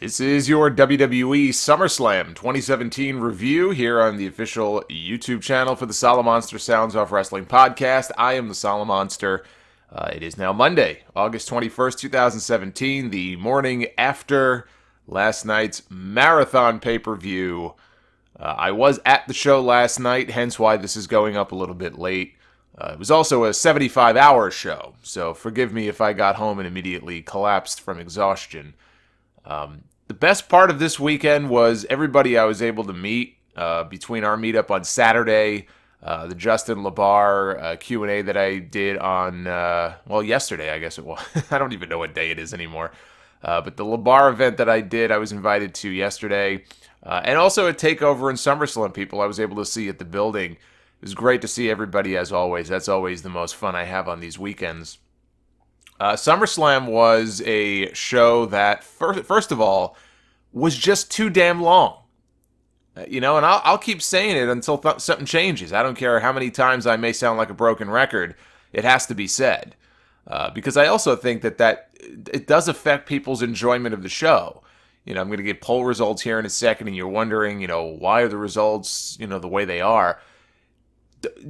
This is your WWE Summerslam 2017 review here on the official YouTube channel for the Solomonster Sounds Off Wrestling podcast. I am the Solomonster. It is now Monday, August 21st, 2017, the morning after last night's marathon pay-per-view. I was at the show last night, hence why this is going up a little bit late. It was also a 75-hour show, so forgive me if I got home and immediately collapsed from exhaustion. The best part of this weekend was everybody I was able to meet between our meetup on Saturday, the Justin LaBar Q&A that I did on, yesterday, I guess it was. I don't even know what day it is anymore. But the LaBar event that I did, I was invited to yesterday. And also a takeover in SummerSlam people I was able to see at the building. It was great to see everybody as always. That's always the most fun I have on these weekends. SummerSlam was a show that, first of all, was just too damn long. And I'll keep saying it until something changes. I don't care how many times I may sound like a broken record. It has to be said. Because I also think that it does affect people's enjoyment of the show. I'm going to get poll results here in a second, and you're wondering, why are the results, the way they are.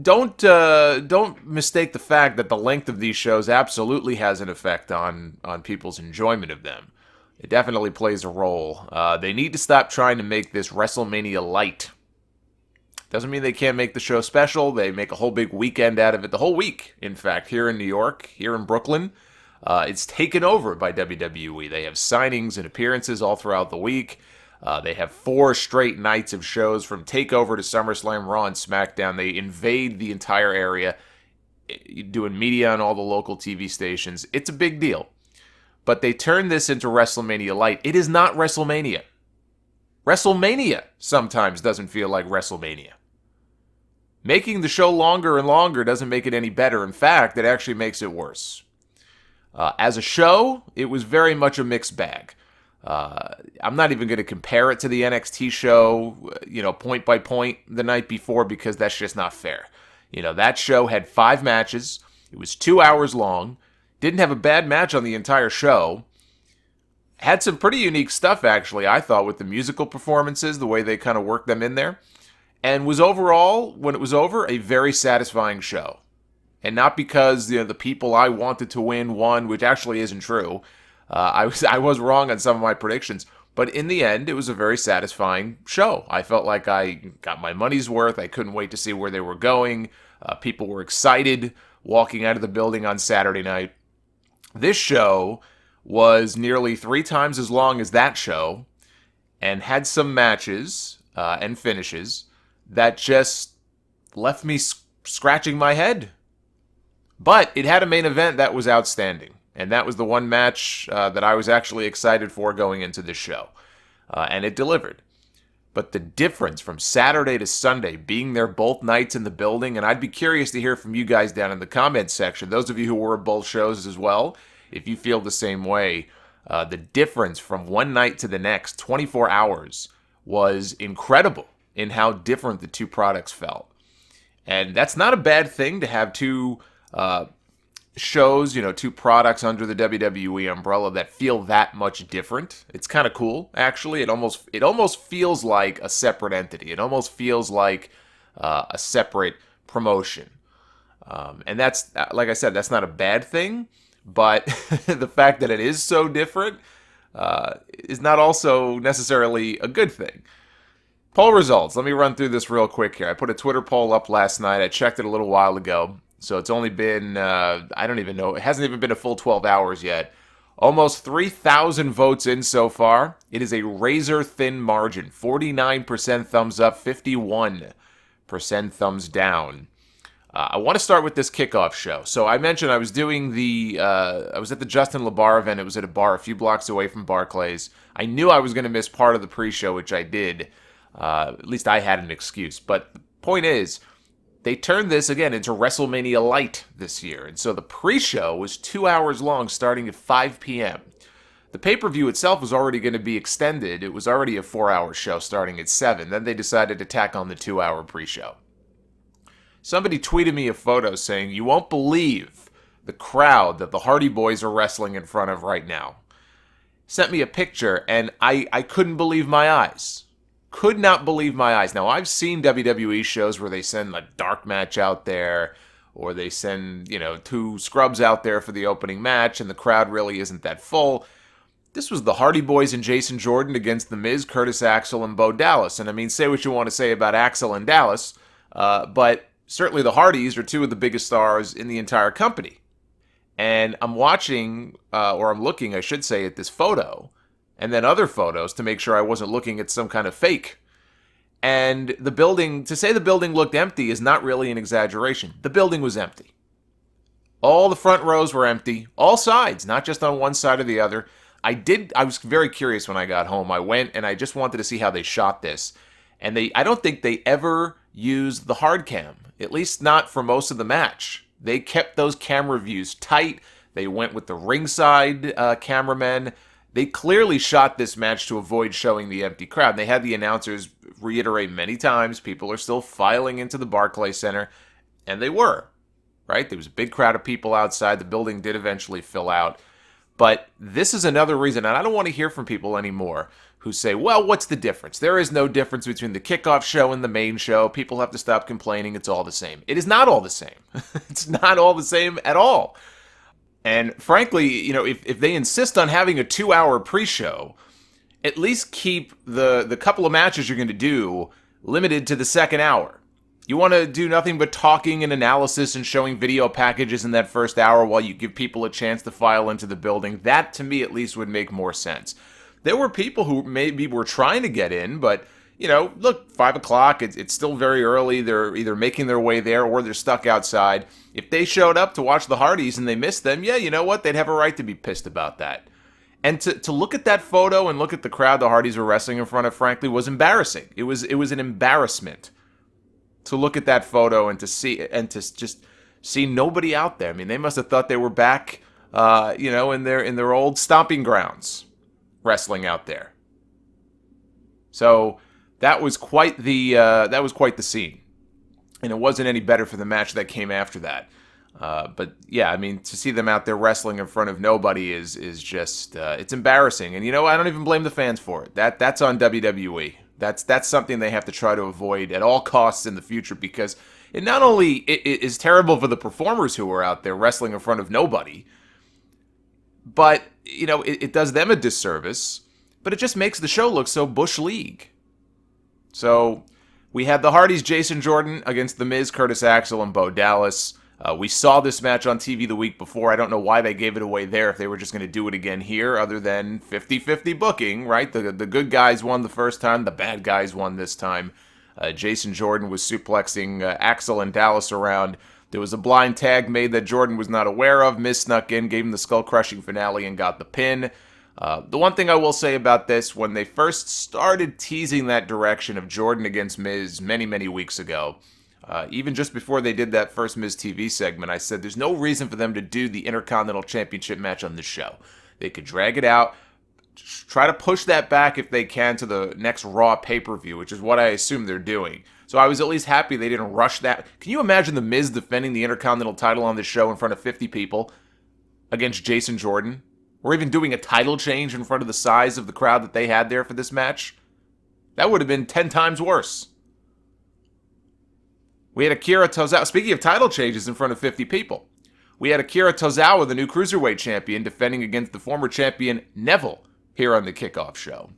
Don't mistake the fact that the length of these shows absolutely has an effect on people's enjoyment of them. It definitely plays a role. They need to stop trying to make this WrestleMania light. Doesn't mean they can't make the show special. They make a whole big weekend out of it. The whole week, in fact, here in New York, here in Brooklyn. It's taken over by WWE. They have signings and appearances all throughout the week. They have 4 straight nights of shows from TakeOver to SummerSlam, Raw, and SmackDown. They invade the entire area, doing media on all the local TV stations. It's a big deal. But they turned this into WrestleMania Light. It is not WrestleMania. WrestleMania sometimes doesn't feel like WrestleMania. Making the show longer and longer doesn't make it any better. In fact, it actually makes it worse. As a show, it was very much a mixed bag. I'm not even going to compare it to the NXT show, point by point the night before, because that's just not fair. That show had 5 matches. It was 2 hours long. Didn't have a bad match on the entire show. Had some pretty unique stuff, actually, I thought, with the musical performances, the way they kind of worked them in there. And was overall, when it was over, a very satisfying show. And not because the people I wanted to win won, which actually isn't true. I was wrong on some of my predictions, but in the end, it was a very satisfying show. I felt like I got my money's worth. I couldn't wait to see where they were going. People were excited walking out of the building on Saturday night. This show was nearly 3 times as long as that show and had some matches and finishes that just left me scratching my head. But it had a main event that was outstanding. And that was the one match that I was actually excited for going into this show. And it delivered. But the difference from Saturday to Sunday, being there both nights in the building, and I'd be curious to hear from you guys down in the comments section, those of you who were at both shows as well, if you feel the same way, the difference from one night to the next, 24 hours, was incredible in how different the two products felt. And that's not a bad thing to have two shows, 2 products under the WWE umbrella that feel that much different. It's kind of cool, actually. It almost feels like a separate entity. It almost feels like a separate promotion. And that's, like I said, that's not a bad thing, but the fact that it is so different is not also necessarily a good thing. Poll results. Let me run through this real quick here. I put a Twitter poll up last night. I checked it a little while ago. So it's only been, I don't even know, it hasn't even been a full 12 hours yet. Almost 3,000 votes in so far. It is a razor-thin margin. 49% thumbs up, 51% thumbs down. I want to start with this kickoff show. So I mentioned I was doing I was at the Justin LaBar event. It was at a bar a few blocks away from Barclays. I knew I was going to miss part of the pre-show, which I did. At least I had an excuse. But the point is, they turned this, again, into WrestleMania Light this year. And so the pre-show was 2 hours long, starting at 5 p.m. The pay-per-view itself was already going to be extended. It was already a 4-hour show starting at 7. Then they decided to tack on the 2-hour pre-show. Somebody tweeted me a photo saying, "You won't believe the crowd that the Hardy Boys are wrestling in front of right now." sent me a picture, and I couldn't believe my eyes. Could not believe my eyes. Now, I've seen WWE shows where they send a dark match out there, or they send, two scrubs out there for the opening match, and the crowd really isn't that full. This was the Hardy Boys and Jason Jordan against The Miz, Curtis Axel, and Bo Dallas. And I mean, say what you want to say about Axel and Dallas, but certainly the Hardys are two of the biggest stars in the entire company. And I'm watching, or I'm looking, I should say, at this photo, and then other photos to make sure I wasn't looking at some kind of fake. And the building, to say the building looked empty is not really an exaggeration. The building was empty. All the front rows were empty, all sides, not just on one side or the other. I was very curious when I got home. I went and I just wanted to see how they shot this. And I don't think they ever used the hard cam, at least not for most of the match. They kept those camera views tight. They went with the ringside cameramen. They clearly shot this match to avoid showing the empty crowd. They had the announcers reiterate many times, people are still filing into the Barclays Center, and they were, right? There was a big crowd of people outside. The building did eventually fill out. But this is another reason, and I don't want to hear from people anymore who say, well, what's the difference? There is no difference between the kickoff show and the main show. People have to stop complaining. It's all the same. It is not all the same. It's not all the same at all. And frankly, if they insist on having a 2-hour pre-show, at least keep the couple of matches you're going to do limited to the second hour. You want to do nothing but talking and analysis and showing video packages in that first hour while you give people a chance to file into the building. That, to me, at least would make more sense. There were people who maybe were trying to get in, but, look, 5 o'clock, it's still very early. They're either making their way there or they're stuck outside. If they showed up to watch the Hardys and they missed them, yeah, you know what? They'd have a right to be pissed about that. And to look at that photo and look at the crowd the Hardys were wrestling in front of, frankly, was embarrassing. It was an embarrassment to look at that photo and to just see nobody out there. I mean, they must have thought they were back, in their old stomping grounds, wrestling out there. So that was quite the scene, and it wasn't any better for the match that came after that. But yeah, I mean, to see them out there wrestling in front of nobody is just it's embarrassing. And I don't even blame the fans for it. That's on WWE. That's something they have to try to avoid at all costs in the future, because it not only it is terrible for the performers who are out there wrestling in front of nobody, but it does them a disservice. But it just makes the show look so Bush League. So we had the Hardys, Jason Jordan against The Miz, Curtis Axel, and Bo Dallas. We saw this match on TV the week before. I don't know why they gave it away there if they were just going to do it again here, other than 50-50 booking, right? The good guys won the first time. The bad guys won this time. Jason Jordan was suplexing Axel and Dallas around. There was a blind tag made that Jordan was not aware of. Miz snuck in, gave him the skull-crushing finale, and got the pin. The one thing I will say about this, when they first started teasing that direction of Jordan against Miz many, many weeks ago, even just before they did that first Miz TV segment, I said there's no reason for them to do the Intercontinental Championship match on this show. They could drag it out, try to push that back if they can to the next Raw pay-per-view, which is what I assume they're doing. So I was at least happy they didn't rush that. Can you imagine The Miz defending the Intercontinental title on this show in front of 50 people against Jason Jordan? Or even doing a title change in front of the size of the crowd that they had there for this match? That would have been 10 times worse. We had Akira Tozawa. Speaking of title changes in front of 50 people, we had Akira Tozawa, the new Cruiserweight champion, defending against the former champion Neville here on the Kickoff Show.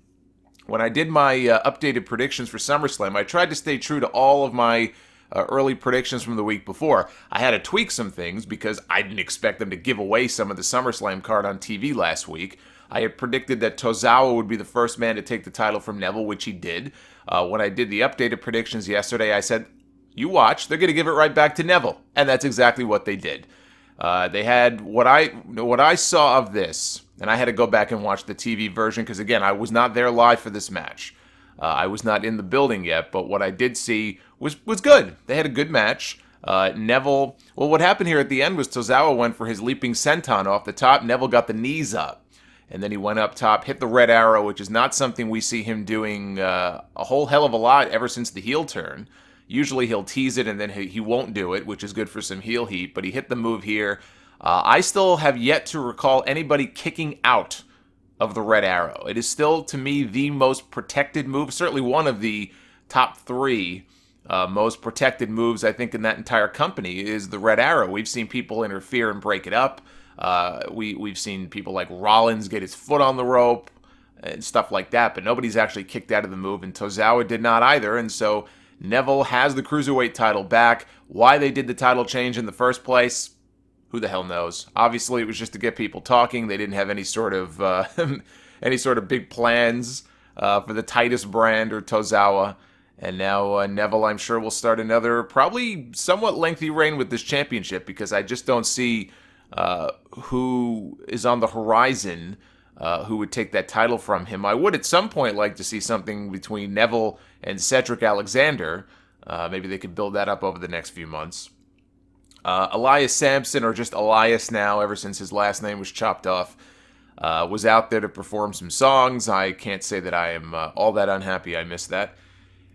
When I did my updated predictions for SummerSlam, I tried to stay true to all of my early predictions from the week before. I had to tweak some things because I didn't expect them to give away some of the SummerSlam card on TV last week. I had predicted that Tozawa would be the first man to take the title from Neville, which he did. When I did the updated predictions yesterday, I said, you watch, they're going to give it right back to Neville. And that's exactly what they did. They had what I saw of this, and I had to go back and watch the TV version because, again, I was not there live for this match. I was not in the building yet, but what I did see was good. They had a good match. Neville, well, what happened here at the end was Tozawa went for his leaping senton off the top. Neville got the knees up, and then he went up top, hit the red arrow, which is not something we see him doing a whole hell of a lot ever since the heel turn. Usually he'll tease it and then he won't do it, which is good for some heel heat, but he hit the move here. I still have yet to recall anybody kicking out of the Red Arrow. It is still, to me, the most protected move, certainly one of the top three most protected moves, I think, in that entire company is the Red Arrow. We've seen people interfere and break it up. We've seen people like Rollins get his foot on the rope and stuff like that, but nobody's actually kicked out of the move, and Tozawa did not either, and so Neville has the Cruiserweight title back. Why they did the title change in the first place, who the hell knows? Obviously, it was just to get people talking. They didn't have any sort of big plans for the Titus brand or Tozawa. And now Neville, I'm sure, will start another probably somewhat lengthy reign with this championship, because I just don't see who is on the horizon who would take that title from him. I would at some point like to see something between Neville and Cedric Alexander. Maybe they could build that up over the next few months. Elias Sampson, or just Elias now, ever since his last name was chopped off, was out there to perform some songs. I can't say that I am all that unhappy I missed that.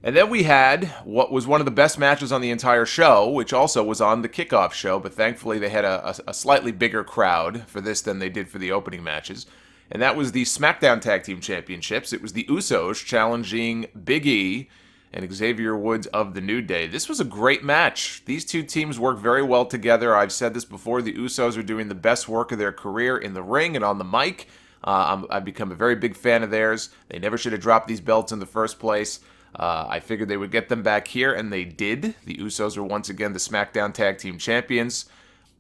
And then we had what was one of the best matches on the entire show, which also was on the Kickoff Show, but thankfully they had a slightly bigger crowd for this than they did for the opening matches. And that was the SmackDown Tag Team Championships. It was the Usos challenging Big E and Xavier Woods of the New Day. This was a great match. These two teams work very well together. I've said this before. The Usos are doing the best work of their career in the ring and on the mic. I've become a very big fan of theirs. They never should have dropped these belts in the first place. I figured they would get them back here, and they did. The Usos are once again the SmackDown Tag Team Champions.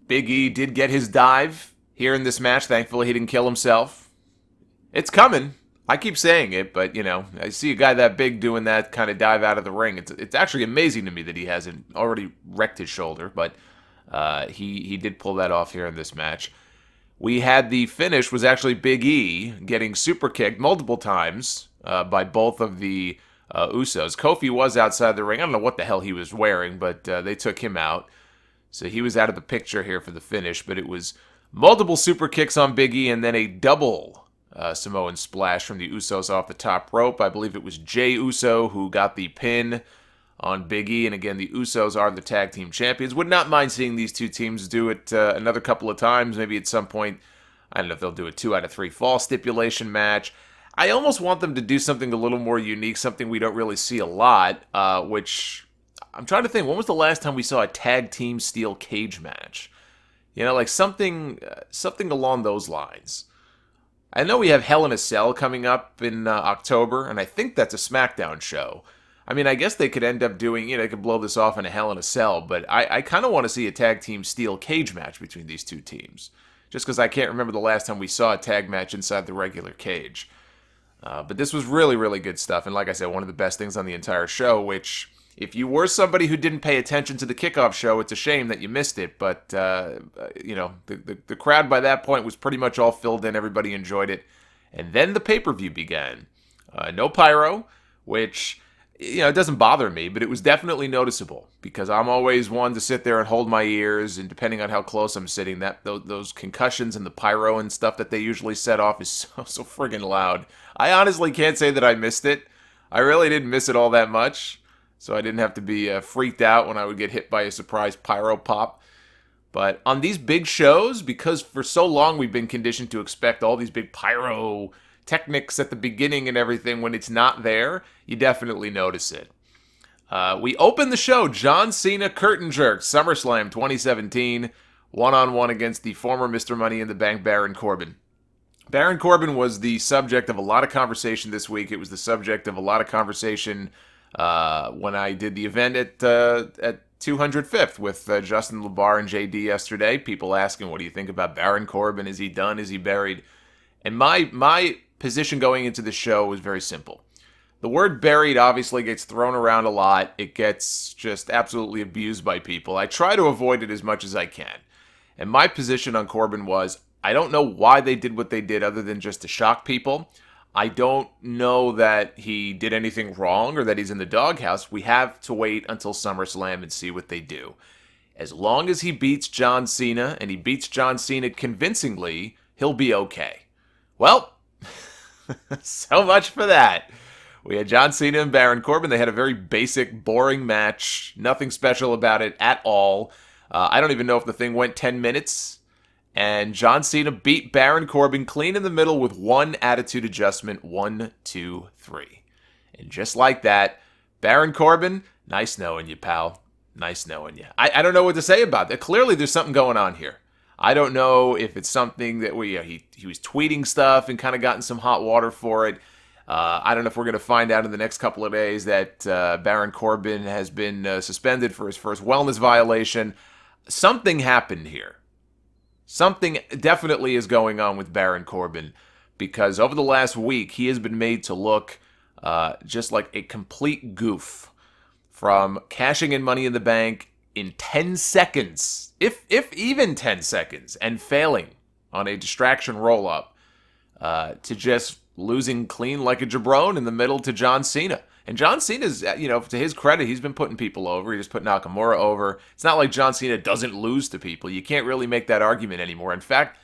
Big E did get his dive here in this match. Thankfully, he didn't kill himself. It's coming. I keep saying it, but, I see a guy that big doing that kind of dive out of the ring. It's actually amazing to me that he hasn't already wrecked his shoulder, but he did pull that off here in this match. We had the finish was actually Big E getting super kicked multiple times by both of the Usos. Kofi was outside the ring. I don't know what the hell he was wearing, but they took him out. So he was out of the picture here for the finish, but it was multiple super kicks on Big E and then a double Samoan splash from the Usos off the top rope. I believe it was Jey Uso who got the pin on Big E, and again, the Usos are the tag team champions. Would not mind seeing these two teams do it another couple of times, maybe at some point. I don't know if they'll do a 2 out of 3 fall stipulation match. I almost want them to do something a little more unique, something we don't really see a lot, which I'm trying to think, when was the last time we saw a tag team steel cage match? Like something along those lines. I know we have Hell in a Cell coming up in October, and I think that's a SmackDown show. I mean, I guess they could end up doing, they could blow this off in a Hell in a Cell, but I kind of want to see a tag team steel cage match between these two teams, just because I can't remember the last time we saw a tag match inside the regular cage. But this was really, really good stuff, and like I said, one of the best things on the entire show, which, if you were somebody who didn't pay attention to the Kickoff Show, it's a shame that you missed it, but, the crowd by that point was pretty much all filled in, everybody enjoyed it, and then the pay-per-view began. No pyro, which, it doesn't bother me, but it was definitely noticeable, because I'm always one to sit there and hold my ears, and depending on how close I'm sitting, those concussions and the pyro and stuff that they usually set off is so friggin' loud. I honestly can't say that I missed it. I really didn't miss it all that much, so I didn't have to be freaked out when I would get hit by a surprise pyro pop. But on these big shows, because for so long we've been conditioned to expect all these big pyro techniques at the beginning and everything, when it's not there, you definitely notice it. We opened the show, John Cena curtain jerk, SummerSlam 2017, one-on-one against the former Mr. Money in the Bank, Baron Corbin. Baron Corbin was the subject of a lot of conversation this week. It was the subject of a lot of conversation when I did the event at 205th with Justin LeBar and JD yesterday. People asking, what do you think about Baron Corbin? Is he done? Is he buried? And my position going into the show was very simple. The word buried obviously gets thrown around a lot. It gets just absolutely abused by people. I try to avoid it as much as I can. And my position on Corbin was, I don't know why they did what they did other than just to shock people. I don't know that he did anything wrong or that he's in the doghouse. We have to wait until SummerSlam and see what they do. As long as he beats John Cena, and he beats John Cena convincingly, he'll be okay. Well, so much for that. We had John Cena and Baron Corbin. They had a very basic, boring match. Nothing special about it at all. I don't even know if the thing went 10 minutes. And John Cena beat Baron Corbin clean in the middle with one attitude adjustment. 1, 2, 3. And just like that, Baron Corbin, nice knowing you, pal. Nice knowing you. I don't know what to say about that. Clearly, there's something going on here. I don't know if it's something that he was tweeting stuff and kind of gotten some hot water for it. I don't know if we're going to find out in the next couple of days that Baron Corbin has been suspended for his first wellness violation. Something happened here. Something definitely is going on with Baron Corbin, because over the last week, he has been made to look just like a complete goof, from cashing in Money in the Bank in 10 seconds, if even 10 seconds, and failing on a distraction roll-up, to just losing clean like a jabron in the middle to John Cena. And John Cena's, to his credit, he's been putting people over. He just put Nakamura over. It's not like John Cena doesn't lose to people. You can't really make that argument anymore. In fact,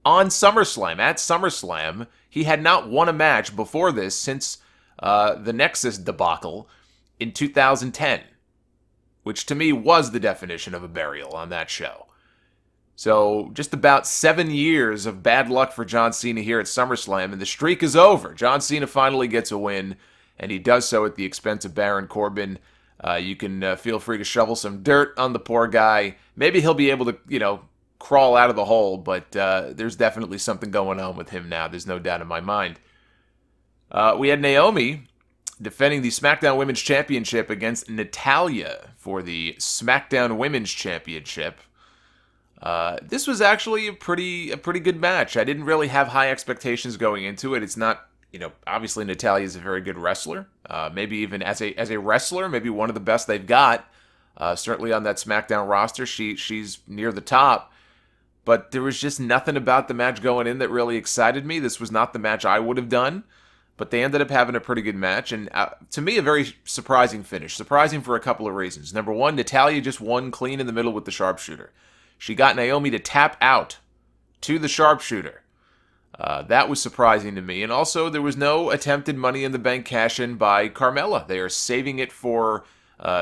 on SummerSlam, at SummerSlam, he had not won a match before this since the Nexus debacle in 2010, which to me was the definition of a burial on that show. So just about 7 years of bad luck for John Cena here at SummerSlam, and the streak is over. John Cena finally gets a win, and he does so at the expense of Baron Corbin. You can feel free to shovel some dirt on the poor guy. Maybe he'll be able to, crawl out of the hole, but there's definitely something going on with him now. There's no doubt in my mind. We had Naomi defending the SmackDown Women's Championship against Natalya for the SmackDown Women's Championship. This was actually a pretty good match. I didn't really have high expectations going into it. It's not, obviously Natalya is a very good wrestler. Maybe even as a wrestler, maybe one of the best they've got. Certainly on that SmackDown roster, she's near the top. But there was just nothing about the match going in that really excited me. This was not the match I would have done. But they ended up having a pretty good match. And to me, a very surprising finish. Surprising for a couple of reasons. Number one, Natalya just won clean in the middle with the sharpshooter. She got Naomi to tap out to the sharpshooter. That was surprising to me. And also, there was no attempted Money in the Bank cash-in by Carmella. They are saving it for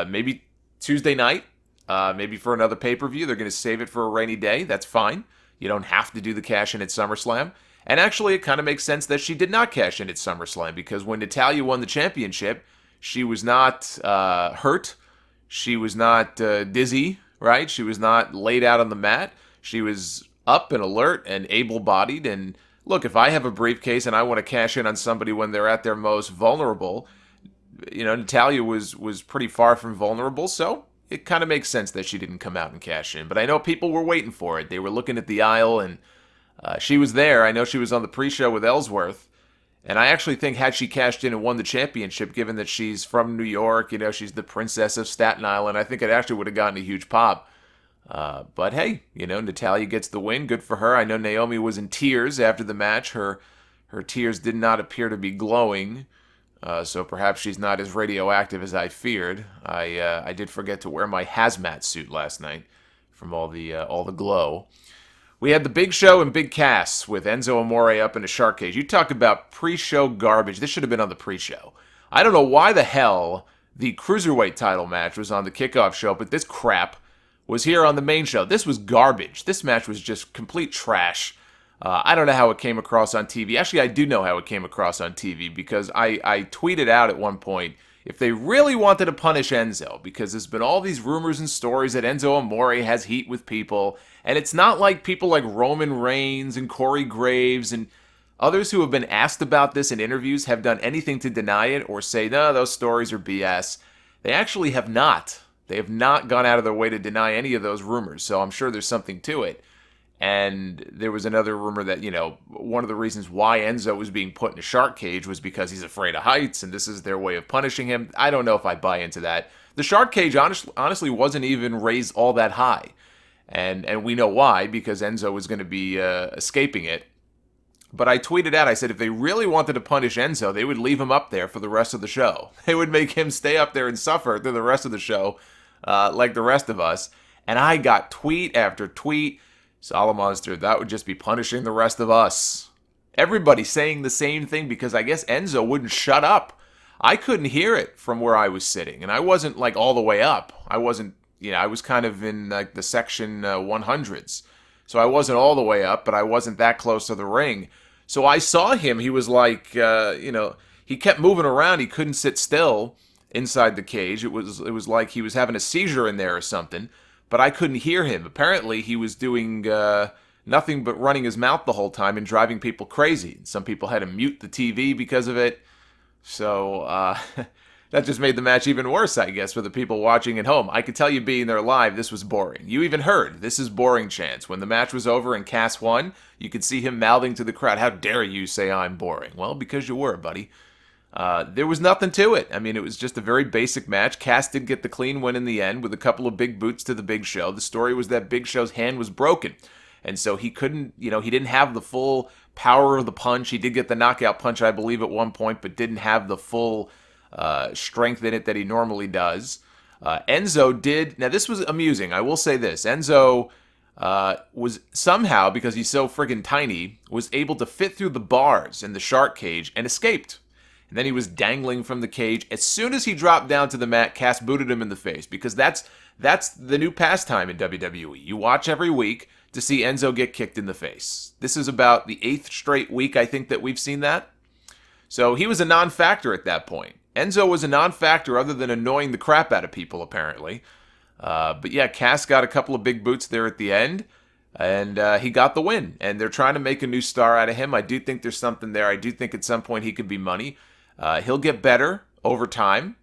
maybe Tuesday night, maybe for another pay-per-view. They're going to save it for a rainy day. That's fine. You don't have to do the cash-in at SummerSlam. And actually, it kind of makes sense that she did not cash in at SummerSlam, because when Natalya won the championship, she was not hurt. She was not dizzy, right? She was not laid out on the mat. She was up and alert and able-bodied. And look, if I have a briefcase and I want to cash in on somebody when they're at their most vulnerable, Natalya was pretty far from vulnerable, so it kind of makes sense that she didn't come out and cash in. But I know people were waiting for it. They were looking at the aisle, and she was there. I know she was on the pre-show with Ellsworth. And I actually think had she cashed in and won the championship, given that she's from New York, she's the princess of Staten Island, I think it actually would have gotten a huge pop. But hey, Natalya gets the win. Good for her. I know Naomi was in tears after the match. Her tears did not appear to be glowing. So perhaps she's not as radioactive as I feared. I did forget to wear my hazmat suit last night from all the glow. We had the Big Show and Big Cass with Enzo Amore up in a shark cage. You talk about pre-show garbage. This should have been on the pre-show. I don't know why the hell the Cruiserweight title match was on the Kickoff Show, but this crap was here on the main show. This was garbage. This match was just complete trash. I don't know how it came across on TV. Actually, I do know how it came across on TV, because I tweeted out at one point, if they really wanted to punish Enzo, because there's been all these rumors and stories that Enzo Amore has heat with people, and it's not like people like Roman Reigns and Corey Graves and others who have been asked about this in interviews have done anything to deny it or say, no, those stories are BS. They actually have not. They have not gone out of their way to deny any of those rumors, so I'm sure there's something to it. And there was another rumor that, one of the reasons why Enzo was being put in a shark cage was because he's afraid of heights, and this is their way of punishing him. I don't know if I buy into that. The shark cage honestly wasn't even raised all that high. And we know why, because Enzo was going to be escaping it. But I tweeted out, I said, if they really wanted to punish Enzo, they would leave him up there for the rest of the show. They would make him stay up there and suffer through the rest of the show, like the rest of us. And I got tweet after tweet. Solomonster, that would just be punishing the rest of us. Everybody saying the same thing, because I guess Enzo wouldn't shut up. I couldn't hear it from where I was sitting, and I wasn't all the way up. I wasn't, I was kind of in the section 100s. so I wasn't all the way up, but I wasn't that close to the ring. So I saw him. He was like, he kept moving around. He couldn't sit still inside the cage. It was like he was having a seizure in there or something, but I couldn't hear him. Apparently, he was doing nothing but running his mouth the whole time and driving people crazy. Some people had to mute the TV because of it. So that just made the match even worse, I guess, for the people watching at home. I could tell you being there live, this was boring. You even heard, "This is boring" chants. When the match was over and Cass won, you could see him mouthing to the crowd, "How dare you say I'm boring?" Well, because you were, buddy. There was nothing to it. I mean, it was just a very basic match. Cass did get the clean win in the end with a couple of big boots to the Big Show. The story was that Big Show's hand was broken, and so he couldn't, he didn't have the full power of the punch. He did get the knockout punch, I believe, at one point, but didn't have the full strength in it that he normally does. Enzo did. Now, this was amusing. I will say this. Enzo was somehow, because he's so friggin' tiny, was able to fit through the bars in the shark cage and escaped. And then he was dangling from the cage. As soon as he dropped down to the mat, Cass booted him in the face, because that's the new pastime in WWE. You watch every week to see Enzo get kicked in the face. This is about the 8th straight week, I think, that we've seen that. So he was a non-factor at that point. Enzo was a non-factor other than annoying the crap out of people, apparently. But yeah, Cass got a couple of big boots there at the end, and he got the win. And they're trying to make a new star out of him. I do think there's something there. I do think at some point he could be money. He'll get better over time.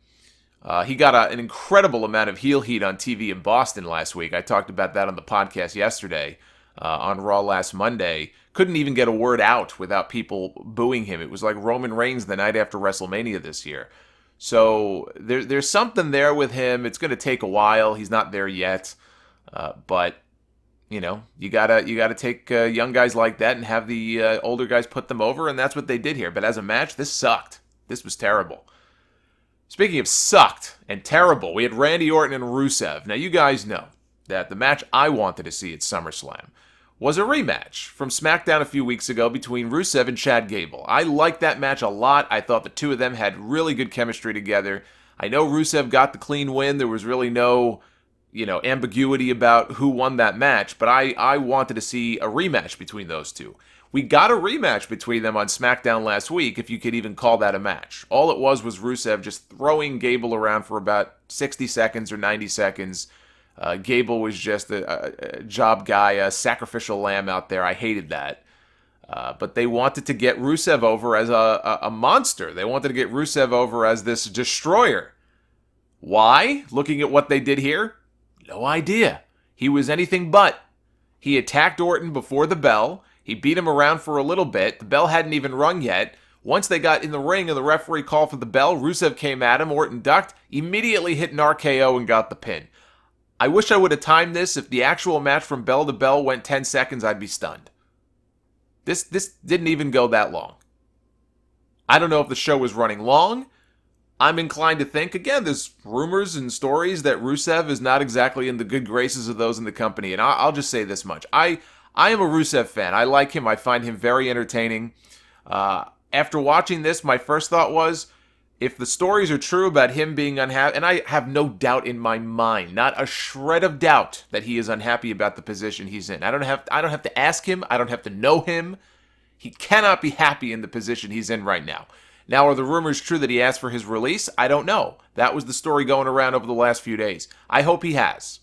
He got an incredible amount of heel heat on TV in Boston last week. I talked about that on the podcast yesterday on Raw last Monday. Couldn't even get a word out without people booing him. It was like Roman Reigns the night after WrestleMania this year. So there's something there with him. It's going to take a while. He's not there yet. But, you gotta take young guys like that and have the older guys put them over, and that's what they did here. But as a match, this sucked. This was terrible. Speaking of sucked and terrible, we had Randy Orton and Rusev. Now, you guys know that the match I wanted to see at SummerSlam was a rematch from SmackDown a few weeks ago between Rusev and Chad Gable. I liked that match a lot. I thought the two of them had really good chemistry together. I know Rusev got the clean win. There was really no, ambiguity about who won that match, but I wanted to see a rematch between those two. We got a rematch between them on SmackDown last week, if you could even call that a match. All it was Rusev just throwing Gable around for about 60 seconds or 90 seconds. Gable was just a job guy, a sacrificial lamb out there. I hated that. But they wanted to get Rusev over as a monster. They wanted to get Rusev over as this destroyer. Why? Looking at what they did here? No idea. He was anything but. He attacked Orton before the bell. He beat him around for a little bit. The bell hadn't even rung yet. Once they got in the ring and the referee called for the bell, Rusev came at him. Orton ducked, immediately hit an RKO and got the pin. I wish I would have timed this. If the actual match from bell to bell went 10 seconds, I'd be stunned. This didn't even go that long. I don't know if the show was running long. I'm inclined to think, again, there's rumors and stories that Rusev is not exactly in the good graces of those in the company. And I'll just say this much. I am a Rusev fan. I like him. I find him very entertaining. After watching this, my first thought was, if the stories are true about him being unhappy, and I have no doubt in my mind, not a shred of doubt that he is unhappy about the position he's in. I don't have to ask him. I don't have to know him. He cannot be happy in the position he's in right now. Now, are the rumors true that he asked for his release? I don't know. That was the story going around over the last few days. I hope he has.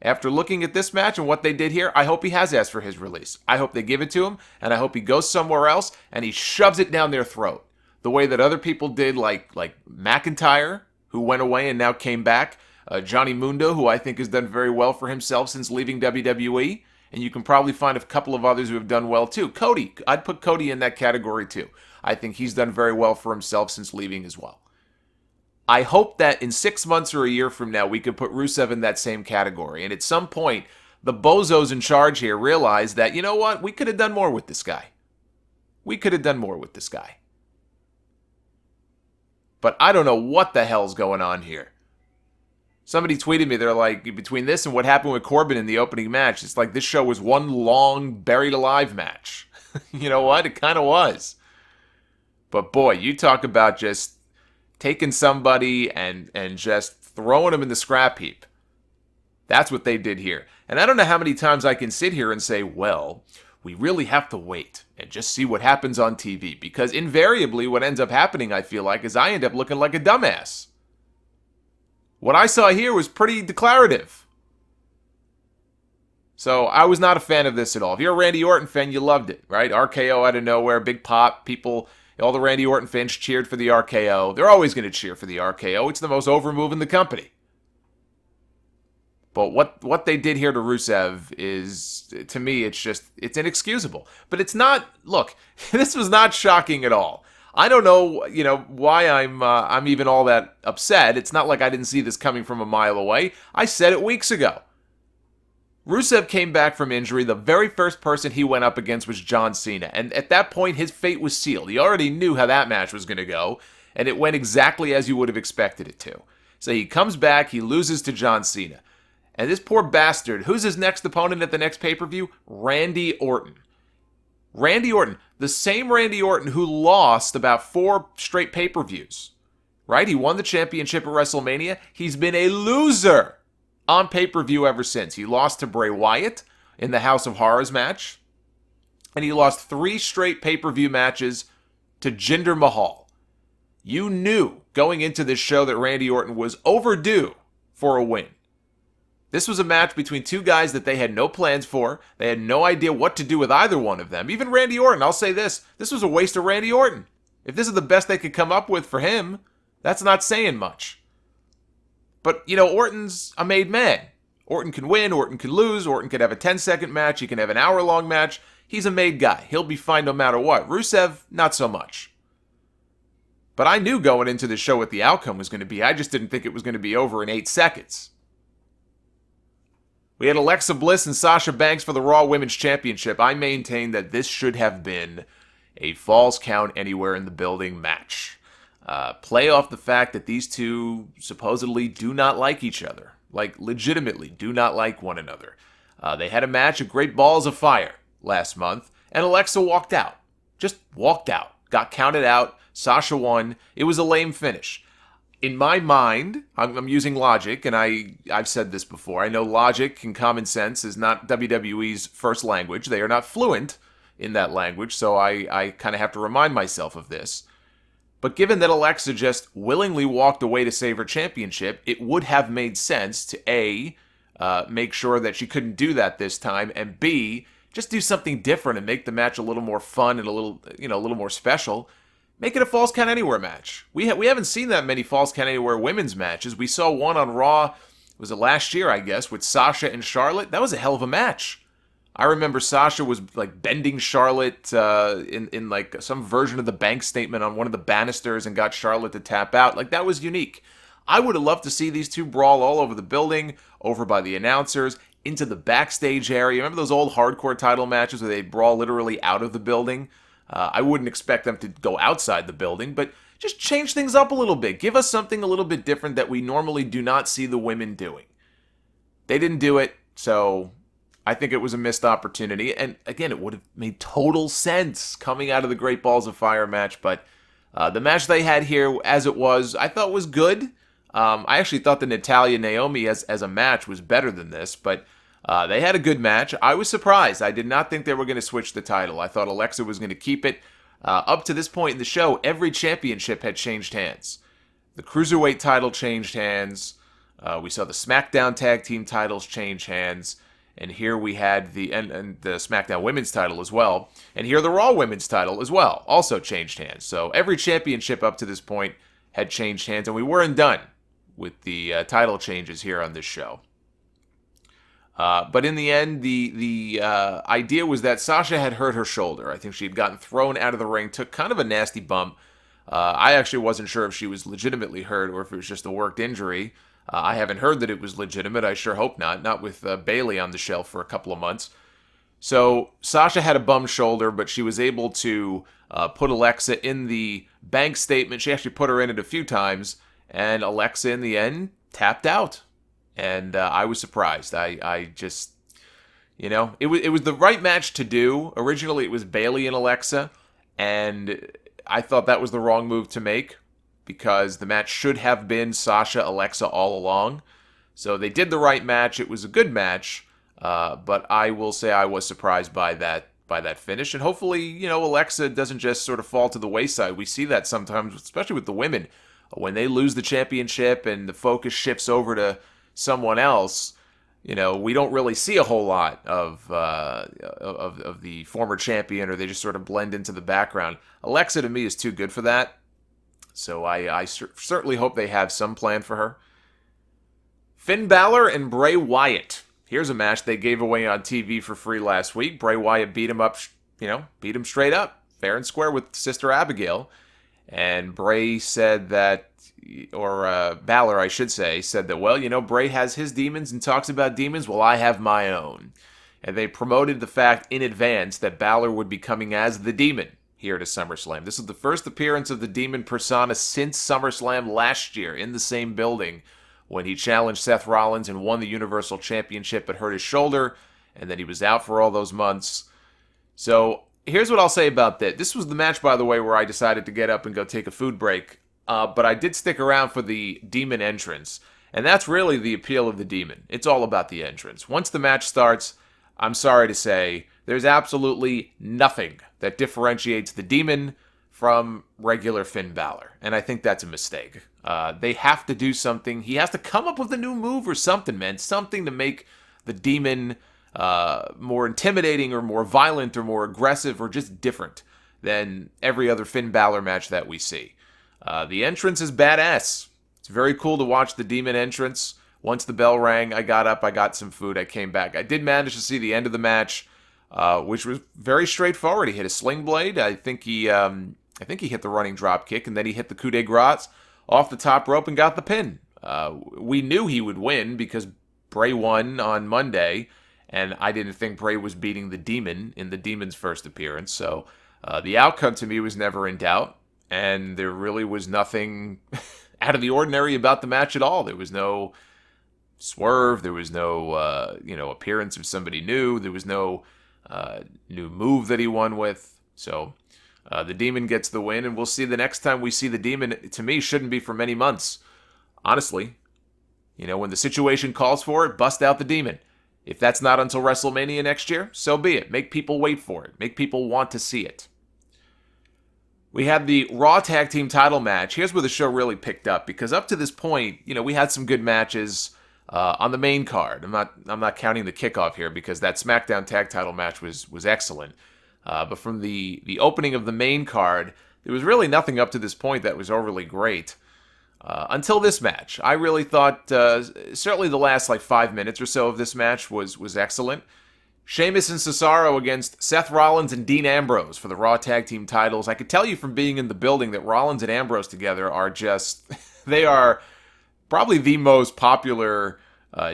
After looking at this match and what they did here, I hope he has asked for his release. I hope they give it to him, and I hope he goes somewhere else and he shoves it down their throat. The way that other people did, like McIntyre, who went away and now came back. Johnny Mundo, who I think has done very well for himself since leaving WWE. And you can probably find a couple of others who have done well too. Cody, I'd put Cody in that category too. I think he's done very well for himself since leaving as well. I hope that in 6 months or a year from now, we could put Rusev in that same category. And at some point, the bozos in charge here realize that, you know what, we could have done more with this guy. We could have done more with this guy. But I don't know what the hell's going on here. Somebody tweeted me, they're like, between this and what happened with Corbin in the opening match, it's like this show was one long buried alive match. You know what? It kind of was. But boy, you talk about just taking somebody and just throwing them in the scrap heap. That's what they did here. And I don't know how many times I can sit here and say, well, we really have to wait and just see what happens on TV. Because invariably what ends up happening, I feel like, is I end up looking like a dumbass. What I saw here was pretty declarative. So I was not a fan of this at all. If you're a Randy Orton fan, you loved it, right? RKO out of nowhere, big pop. People, all the Randy Orton fans cheered for the RKO. They're always going to cheer for the RKO. It's the most over move in the company. But what they did here to Rusev is, to me, it's inexcusable. But it's not, look, this was not shocking at all. I don't know, why I'm even all that upset. It's not like I didn't see this coming from a mile away. I said it weeks ago. Rusev came back from injury. The very first person he went up against was John Cena. And at that point, his fate was sealed. He already knew how that match was going to go. And it went exactly as you would have expected it to. So he comes back, he loses to John Cena. And this poor bastard, who's his next opponent at the next pay-per-view? Randy Orton. Randy Orton, the same Randy Orton who lost about 4 straight pay-per-views. Right? He won the championship at WrestleMania. He's been a loser on pay-per-view ever since. He lost to Bray Wyatt in the House of Horrors match. And he lost 3 straight pay-per-view matches to Jinder Mahal. You knew going into this show that Randy Orton was overdue for a win. This was a match between 2 guys that they had no plans for. They had no idea what to do with either one of them. Even Randy Orton, I'll say this was a waste of Randy Orton. If this is the best they could come up with for him, that's not saying much. But, Orton's a made man. Orton can win, Orton can lose, Orton can have a 10-second match, he can have an hour-long match. He's a made guy. He'll be fine no matter what. Rusev, not so much. But I knew going into the show what the outcome was going to be. I just didn't think it was going to be over in 8 seconds. We had Alexa Bliss and Sasha Banks for the Raw Women's Championship. I maintain that this should have been a Falls Count Anywhere in the Building match. Play off the fact that these two supposedly do not like each other. Like, legitimately do not like one another. They had a match of Great Balls of Fire last month, and Alexa walked out. Just walked out. Got counted out. Sasha won. It was a lame finish. In my mind, I'm using logic, and I've said this before. I know logic and common sense is not WWE's first language. They are not fluent in that language, so I kind of have to remind myself of this. But given that Alexa just willingly walked away to save her championship, it would have made sense to A, make sure that she couldn't do that this time, and B, just do something different and make the match a little more fun and a little more special. Make it a Falls Count Anywhere match. We haven't seen that many Falls Count Anywhere women's matches. We saw one on Raw, was it last year, I guess, with Sasha and Charlotte. That was a hell of a match. I remember Sasha was like bending Charlotte in like some version of the bank statement on one of the banisters and got Charlotte to tap out. Like, that was unique. I would have loved to see these two brawl all over the building, over by the announcers, into the backstage area. Remember those old hardcore title matches where they'd brawl literally out of the building? I wouldn't expect them to go outside the building, but just change things up a little bit. Give us something a little bit different that we normally do not see the women doing. They didn't do it, so I think it was a missed opportunity. And again, it would have made total sense coming out of the Great Balls of Fire match, but the match they had here, as it was, I thought was good. I actually thought the Natalya-Naomi as a match was better than this, but they had a good match. I was surprised. I did not think they were going to switch the title. I thought Alexa was going to keep it. Up to this point in the show, every championship had changed hands. The Cruiserweight title changed hands. We saw the SmackDown Tag Team titles change hands. And here we had the SmackDown Women's title as well. And here the Raw Women's title as well also changed hands. So every championship up to this point had changed hands. And we weren't done with the title changes here on this show. But in the end, the idea was that Sasha had hurt her shoulder. I think she had gotten thrown out of the ring, took kind of a nasty bump. I actually wasn't sure if she was legitimately hurt or if it was just a worked injury. I haven't heard that it was legitimate. I sure hope not. Not with Bayley on the shelf for a couple of months. So Sasha had a bum shoulder, but she was able to put Alexa in the bank statement. She actually put her in it a few times, and Alexa in the end tapped out. And I was surprised. I just, it was the right match to do. Originally, it was Bayley and Alexa, and I thought that was the wrong move to make because the match should have been Sasha, Alexa all along. So they did the right match. It was a good match, but I will say I was surprised by that finish. And hopefully, Alexa doesn't just sort of fall to the wayside. We see that sometimes, especially with the women, when they lose the championship and the focus shifts over to someone else. We don't really see a whole lot of the former champion, or they just sort of blend into the background. Alexa, to me, is too good for that. So I certainly hope they have some plan for her. Finn Balor and Bray Wyatt. Here's a match they gave away on TV for free last week. Bray Wyatt beat him up, beat him straight up, fair and square with Sister Abigail. And Bray said that, or Balor, I should say, said that, well, Bray has his demons and talks about demons. Well, I have my own. And they promoted the fact in advance that Balor would be coming as the demon here to SummerSlam. This is the first appearance of the demon persona since SummerSlam last year in the same building, when he challenged Seth Rollins and won the Universal Championship but hurt his shoulder, and then he was out for all those months. So here's what I'll say about that. This was the match, by the way, where I decided to get up and go take a food break. But I did stick around for the demon entrance. And that's really the appeal of the demon. It's all about the entrance. Once the match starts, I'm sorry to say, there's absolutely nothing that differentiates the demon from regular Finn Balor. And I think that's a mistake. They have to do something. He has to come up with a new move or something, man. Something to make the demon more intimidating or more violent or more aggressive or just different than every other Finn Balor match that we see. The entrance is badass. It's very cool to watch the demon entrance. Once the bell rang, I got up, I got some food, I came back. I did manage to see the end of the match, which was very straightforward. He hit a sling blade. I think he hit the running drop kick, and then he hit the coup de grace off the top rope and got the pin. We knew he would win because Bray won on Monday, and I didn't think Bray was beating the Demon in the Demon's first appearance. So the outcome to me was never in doubt, and there really was nothing out of the ordinary about the match at all. There was no swerve. There was no appearance of somebody new. There was no new move that he won with. So the Demon gets the win, and we'll see the next time we see the Demon, to me, shouldn't be for many months. Honestly, when the situation calls for it, bust out the Demon. If that's not until WrestleMania next year, so be it. Make people wait for it. Make people want to see it. We had the Raw Tag Team title match. Here's where the show really picked up, because up to this point, we had some good matches on the main card. I'm not counting the kickoff here because that SmackDown tag title match was excellent. But from the opening of the main card, there was really nothing up to this point that was overly great. Until this match. I really thought, certainly the last 5 minutes or so of this match was excellent. Sheamus and Cesaro against Seth Rollins and Dean Ambrose for the Raw Tag Team titles. I could tell you from being in the building that Rollins and Ambrose together are just, they are probably the most popular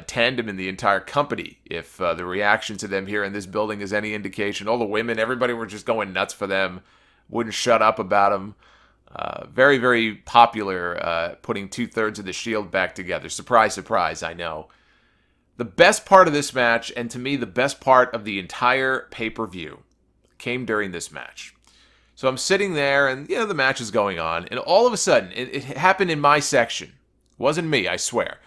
tandem in the entire company. If the reaction to them here in this building is any indication, all the women, everybody were just going nuts for them, wouldn't shut up about them. Very, very popular, putting 2/3 of the Shield back together. Surprise, surprise, I know. The best part of this match, and to me the best part of the entire pay-per-view, came during this match. So I'm sitting there, and the match is going on, and all of a sudden, it happened in my section. It wasn't me, I swear.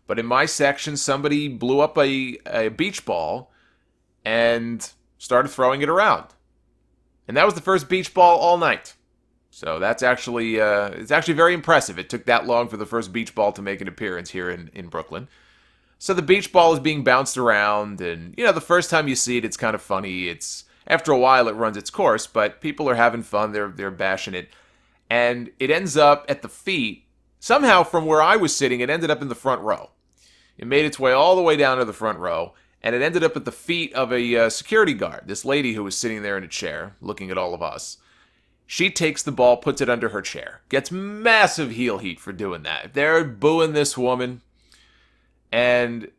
But in my section, somebody blew up a beach ball and started throwing it around. And that was the first beach ball all night. So that's actually it's actually very impressive. It took that long for the first beach ball to make an appearance here in Brooklyn. So the beach ball is being bounced around, and the first time you see it, it's kind of funny. It's after a while it runs its course, but people are having fun. They're bashing it, and it ends up at the feet. Somehow, from where I was sitting, it ended up in the front row. It made its way all the way down to the front row, and it ended up at the feet of a security guard. This lady who was sitting there in a chair, looking at all of us. She takes the ball, puts it under her chair. Gets massive heel heat for doing that. They're booing this woman. And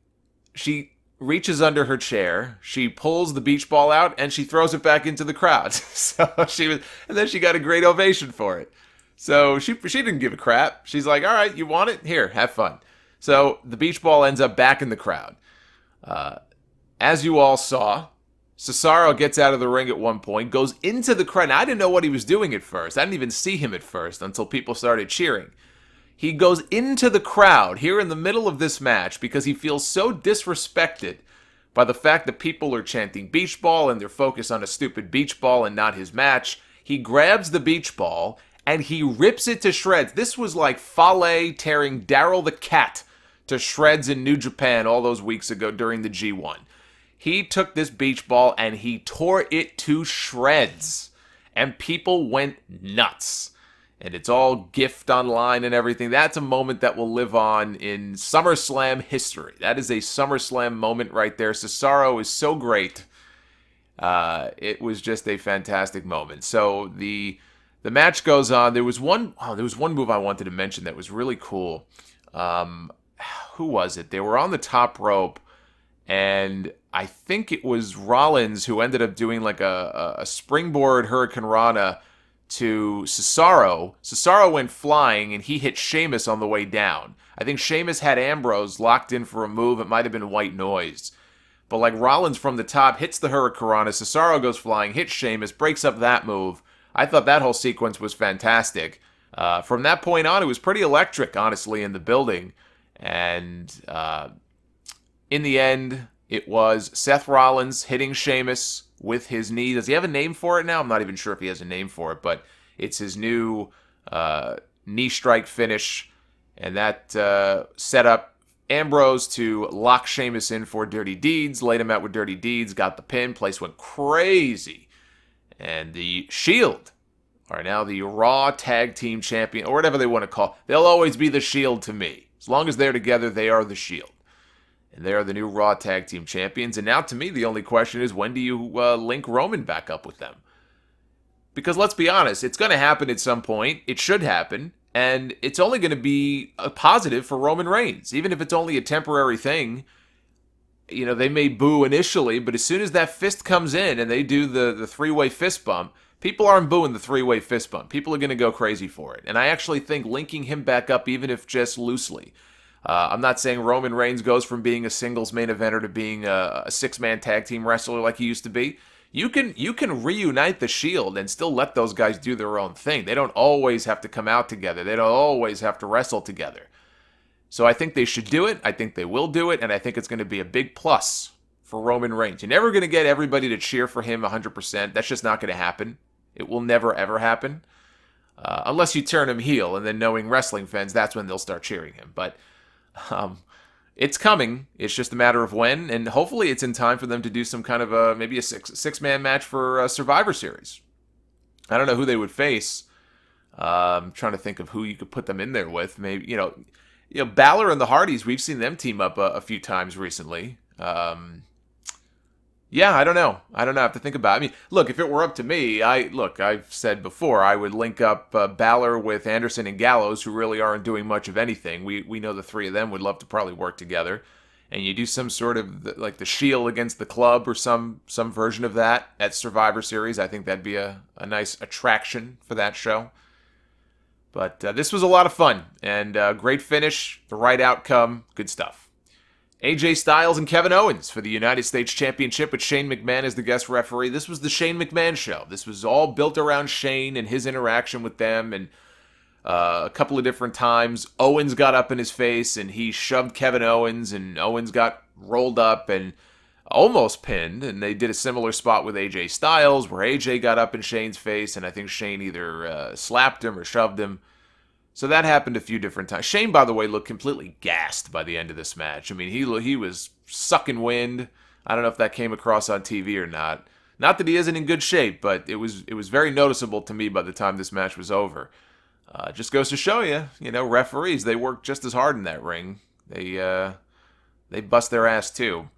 she reaches under her chair. She pulls the beach ball out, and she throws it back into the crowd. And then she got a great ovation for it. So she didn't give a crap. She's like, all right, you want it? Here, have fun. So the beach ball ends up back in the crowd. As you all saw, Cesaro gets out of the ring at one point, goes into the crowd. Now, I didn't know what he was doing at first. I didn't even see him at first until people started cheering. He goes into the crowd here in the middle of this match because he feels so disrespected by the fact that people are chanting beach ball and they're focused on a stupid beach ball and not his match. He grabs the beach ball and he rips it to shreds. This was like Fale tearing Daryl the Cat to shreds in New Japan all those weeks ago during the G1. He took this beach ball and he tore it to shreds. And people went nuts. And it's all gift online and everything. That's a moment that will live on in SummerSlam history. That is a SummerSlam moment right there. Cesaro is so great. It was just a fantastic moment. So the match goes on. There was one move I wanted to mention that was really cool. Who was it? They were on the top rope, and I think it was Rollins who ended up doing like a springboard Hurricane Rana to Cesaro. Cesaro went flying, and he hit Sheamus on the way down. I think Sheamus had Ambrose locked in for a move. It might have been White Noise. But like Rollins from the top hits the Hurricane Rana, Cesaro goes flying, hits Sheamus, breaks up that move. I thought that whole sequence was fantastic. From that point on, it was pretty electric, honestly, in the building. And in the end, it was Seth Rollins hitting Sheamus with his knee. Does he have a name for it now? I'm not even sure if he has a name for it, but it's his new knee strike finish. And that set up Ambrose to lock Sheamus in for Dirty Deeds, laid him out with Dirty Deeds, got the pin, place went crazy. And the Shield are now the Raw Tag Team Champion, or whatever they want to call it. They'll always be the Shield to me. As long as they're together, they are the Shield. And they are the new Raw Tag Team Champions. And now, to me, the only question is, when do you link Roman back up with them? Because let's be honest, it's going to happen at some point. It should happen. And it's only going to be a positive for Roman Reigns. Even if it's only a temporary thing, you know, they may boo initially, but as soon as that fist comes in and they do the three-way fist bump, people aren't booing the three-way fist bump. People are going to go crazy for it. And I actually think linking him back up, even if just loosely, I'm not saying Roman Reigns goes from being a singles main eventer to being a six-man tag team wrestler like he used to be. You can reunite the Shield and still let those guys do their own thing. They don't always have to come out together. They don't always have to wrestle together. So I think they should do it. I think they will do it. And I think it's going to be a big plus for Roman Reigns. You're never going to get everybody to cheer for him 100%. That's just not going to happen. It will never, ever happen. Unless you turn him heel. And then knowing wrestling fans, that's when they'll start cheering him. But it's coming. It's just a matter of when. And hopefully it's in time for them to do some kind of maybe a six-man match for Survivor Series. I don't know who they would face. I'm trying to think of who you could put them in there with. Maybe, you know, Balor and the Hardys, we've seen them team up a few times recently. Yeah, I don't know. I have to think about it. I mean, look, if it were up to me, I've said before, I would link up Balor with Anderson and Gallows, who really aren't doing much of anything. We know the three of them would love to probably work together. And you do some sort of, like, the Shield against the Club or some version of that at Survivor Series. I think that'd be a nice attraction for that show. But this was a lot of fun, and great finish, the right outcome, good stuff. AJ Styles and Kevin Owens for the United States Championship with Shane McMahon as the guest referee. This was the Shane McMahon show. This was all built around Shane and his interaction with them, and a couple of different times Owens got up in his face, and he shoved Kevin Owens, and Owens got rolled up and almost pinned, and they did a similar spot with AJ Styles where AJ got up in Shane's face, and I think Shane either slapped him or shoved him. So that happened a few different times. Shane, by the way, looked completely gassed by the end of this match. I mean, he was sucking wind. I don't know if that came across on TV or not. Not that he isn't in good shape, but it was very noticeable to me by the time this match was over. Just goes to show you, referees, they work just as hard in that ring. They bust their ass too.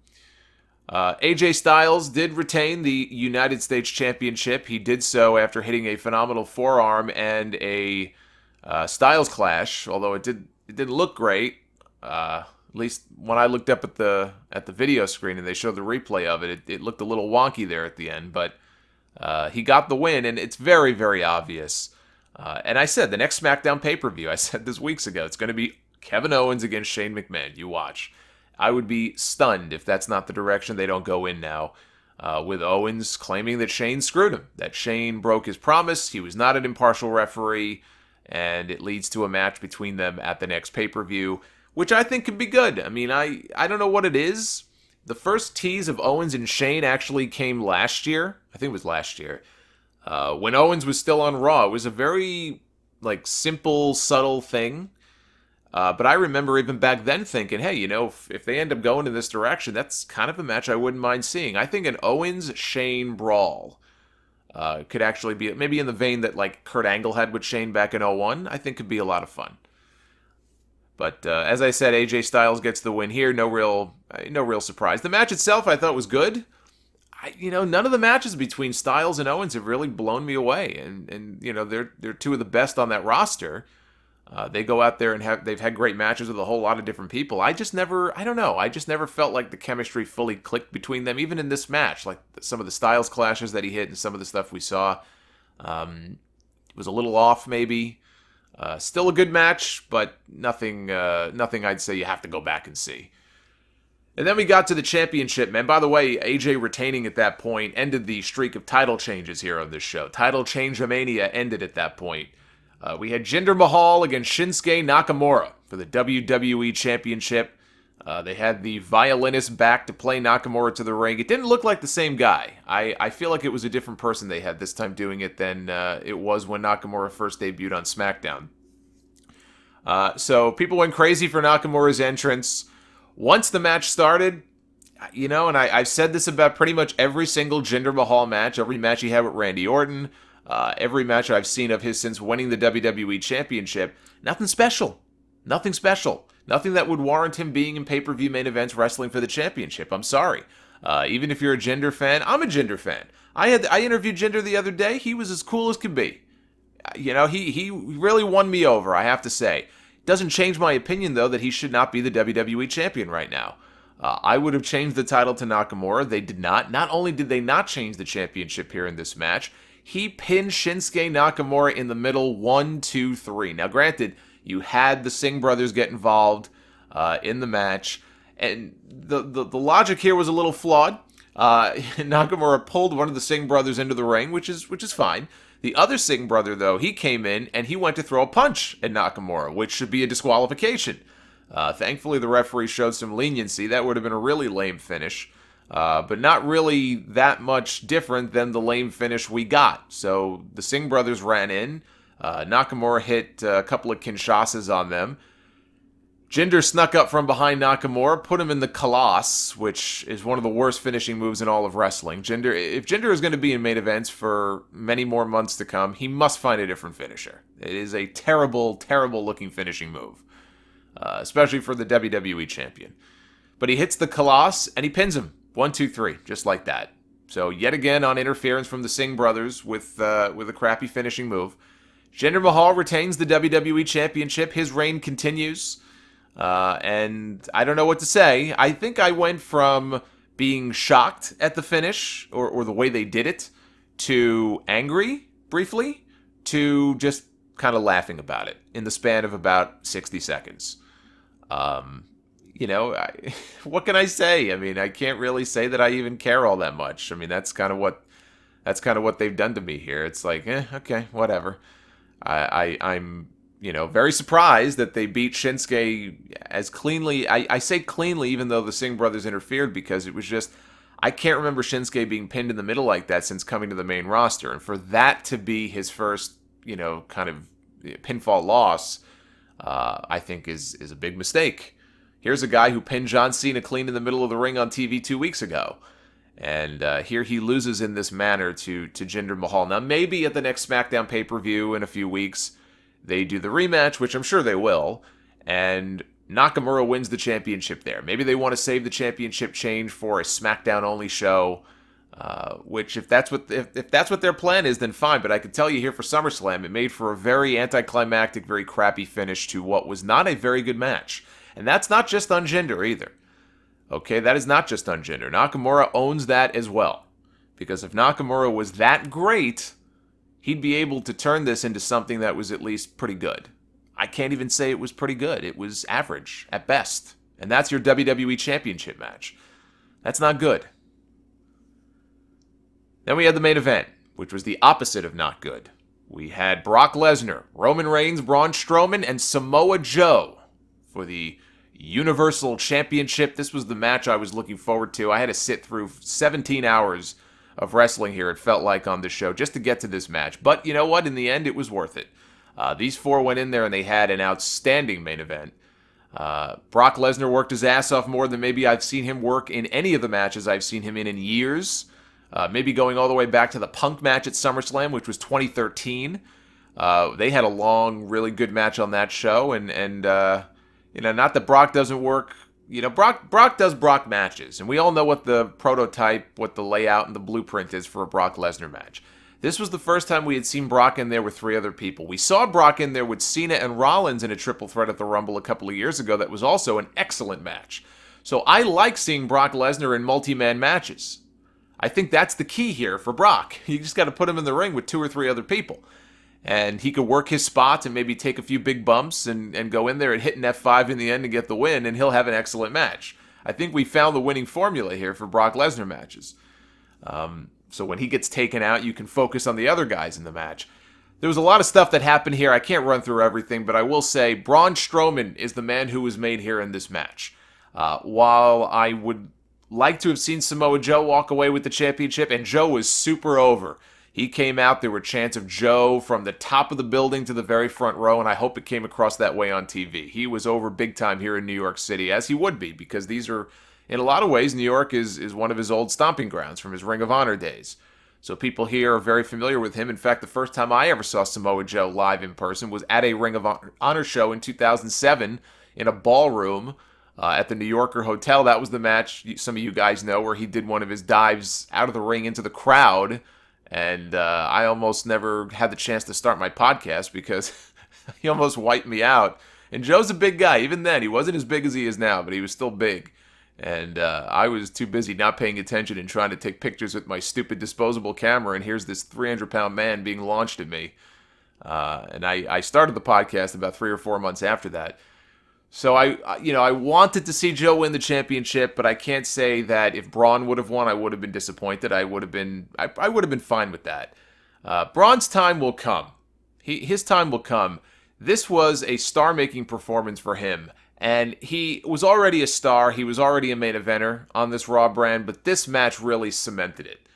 AJ Styles did retain the United States Championship. He did so after hitting a phenomenal forearm and a Styles Clash, although it didn't look great. At least when I looked up at the video screen and they showed the replay of it, it looked a little wonky there at the end. But he got the win, and it's very, very obvious. And I said, the next SmackDown pay-per-view, I said this weeks ago, it's going to be Kevin Owens against Shane McMahon. You watch. I would be stunned if that's not the direction they don't go in now, with Owens claiming that Shane screwed him, that Shane broke his promise, he was not an impartial referee, and it leads to a match between them at the next pay-per-view, which I think could be good. I mean, I don't know what it is. The first tease of Owens and Shane actually came last year. I think it was last year. When Owens was still on Raw. It was a very, simple, subtle thing. But I remember even back then thinking, hey, if they end up going in this direction, that's kind of a match I wouldn't mind seeing. I think an Owens-Shane brawl could actually be, maybe in the vein that Kurt Angle had with Shane back in 01, I think could be a lot of fun. But as I said, AJ Styles gets the win here. No real surprise. The match itself I thought was good. None of the matches between Styles and Owens have really blown me away. And they're two of the best on that roster. They go out there and they've had great matches with a whole lot of different people. I just never felt like the chemistry fully clicked between them, even in this match. Like some of the Styles clashes that he hit and some of the stuff we saw was a little off maybe. Still a good match, but nothing I'd say you have to go back and see. And then we got to the championship, man. By the way, AJ retaining at that point ended the streak of title changes here on this show. Title Change-a-mania ended at that point. We had Jinder Mahal against Shinsuke Nakamura for the WWE Championship. They had the violinist back to play Nakamura to the ring. It didn't look like the same guy. I feel like it was a different person they had this time doing it than it was when Nakamura first debuted on SmackDown. So people went crazy for Nakamura's entrance. Once the match started, and I've said this about pretty much every single Jinder Mahal match, every match he had with Randy Orton, every match I've seen of his since winning the WWE Championship, nothing special. Nothing special. Nothing that would warrant him being in pay-per-view main events wrestling for the championship. I'm sorry. Even if you're a Jinder fan, I'm a Jinder fan. I interviewed Jinder the other day. He was as cool as could be. He really won me over, I have to say. Doesn't change my opinion, though, that he should not be the WWE champion right now. I would have changed the title to Nakamura. They did not. Not only did they not change the championship here in this match, he pinned Shinsuke Nakamura in the middle 1, 2, 3. Now, granted, you had the Singh brothers get involved in the match, and the logic here was a little flawed. Nakamura pulled one of the Singh brothers into the ring, which is fine. The other Singh brother, though, he came in and he went to throw a punch at Nakamura, which should be a disqualification. Thankfully, the referee showed some leniency. That would have been a really lame finish, but not really that much different than the lame finish we got. So the Singh brothers ran in. Nakamura hit a couple of Kinshasas on them. Jinder snuck up from behind Nakamura, put him in the Kalash, which is one of the worst finishing moves in all of wrestling. If Jinder is going to be in main events for many more months to come, he must find a different finisher. It is a terrible, terrible looking finishing move, especially for the WWE champion. But he hits the Kalash and he pins him. 1, 2, 3, just like that. So yet again on interference from the Singh brothers with a crappy finishing move. Jinder Mahal retains the WWE Championship. His reign continues. And I don't know what to say. I think I went from being shocked at the finish, or the way they did it, to angry, briefly, to just kind of laughing about it in the span of about 60 seconds. What can I say? I mean, I can't really say that I even care all that much. I mean, that's kind of what they've done to me here. It's like, okay, whatever. I'm very surprised that they beat Shinsuke as cleanly. I say cleanly, even though the Singh brothers interfered, because it was just, I can't remember Shinsuke being pinned in the middle like that since coming to the main roster. And for that to be his first, kind of pinfall loss, I think is a big mistake. Here's a guy who pinned John Cena clean in the middle of the ring on TV 2 weeks ago. And here he loses in this manner to Jinder Mahal. Now, maybe at the next SmackDown pay-per-view in a few weeks, they do the rematch, which I'm sure they will, and Nakamura wins the championship there. Maybe they want to save the championship change for a SmackDown-only show, which if that's what their plan is, then fine. But I can tell you here for SummerSlam, it made for a very anticlimactic, very crappy finish to what was not a very good match. And that's not just on Jinder either. Okay, that is not just on Jinder. Nakamura owns that as well. Because if Nakamura was that great, he'd be able to turn this into something that was at least pretty good. I can't even say it was pretty good. It was average at best. And that's your WWE Championship match. That's not good. Then we had the main event, which was the opposite of not good. we had Brock Lesnar, Roman Reigns, Braun Strowman, and Samoa Joe for the Universal Championship. This was the match I was looking forward to. I had to sit through 17 hours of wrestling here, it felt like, on this show, just to get to this match. But you know what? In the end, it was worth it. These four went in there and they had an outstanding main event. Brock Lesnar worked his ass off more than maybe I've seen him work in any of the matches I've seen him in years. Maybe going all the way back to the Punk match at SummerSlam, which was 2013. They had a long, really good match on that show. And not that Brock doesn't work. Brock does Brock matches. And we all know what the prototype, what the layout and the blueprint is for a Brock Lesnar match. This was the first time we had seen Brock in there with three other people. We saw Brock in there with Cena and Rollins in a triple threat at the Rumble a couple of years ago that was also an excellent match. So I like seeing Brock Lesnar in multi-man matches. I think that's the key here for Brock. You just got to put him in the ring with two or three other people. And he could work his spot and maybe take a few big bumps and go in there and hit an F5 in the end and get the win, and he'll have an excellent match. I think we found the winning formula here for Brock Lesnar matches. So when he gets taken out, you can focus on the other guys in the match. There was a lot of stuff that happened here. I can't run through everything, but I will say Braun Strowman is the man who was made here in this match. While I would like to have seen Samoa Joe walk away with the championship, and Joe was super over. He came out, there were chants of Joe from the top of the building to the very front row, and I hope it came across that way on TV. He was over big time here in New York City, as he would be, because these are, in a lot of ways, New York is one of his old stomping grounds from his Ring of Honor days. So people here are very familiar with him. In fact, the first time I ever saw Samoa Joe live in person was at a Ring of Honor show in 2007 in a ballroom at the New Yorker Hotel. That was the match, some of you guys know, where he did one of his dives out of the ring into the crowd. And I almost never had the chance to start my podcast because he almost wiped me out. And Joe's a big guy. Even then, he wasn't as big as he is now, but he was still big. And I was too busy not paying attention and trying to take pictures with my stupid disposable camera. And here's this 300-pound man being launched at me. And I started the podcast about 3 or 4 months after that. So I wanted to see Joe win the championship, but I can't say that if Braun would have won, I would have been disappointed. I would have been fine with that. Braun's time will come. His time will come. This was a star-making performance for him, and he was already a star. He was already a main eventer on this Raw brand, but this match really cemented it.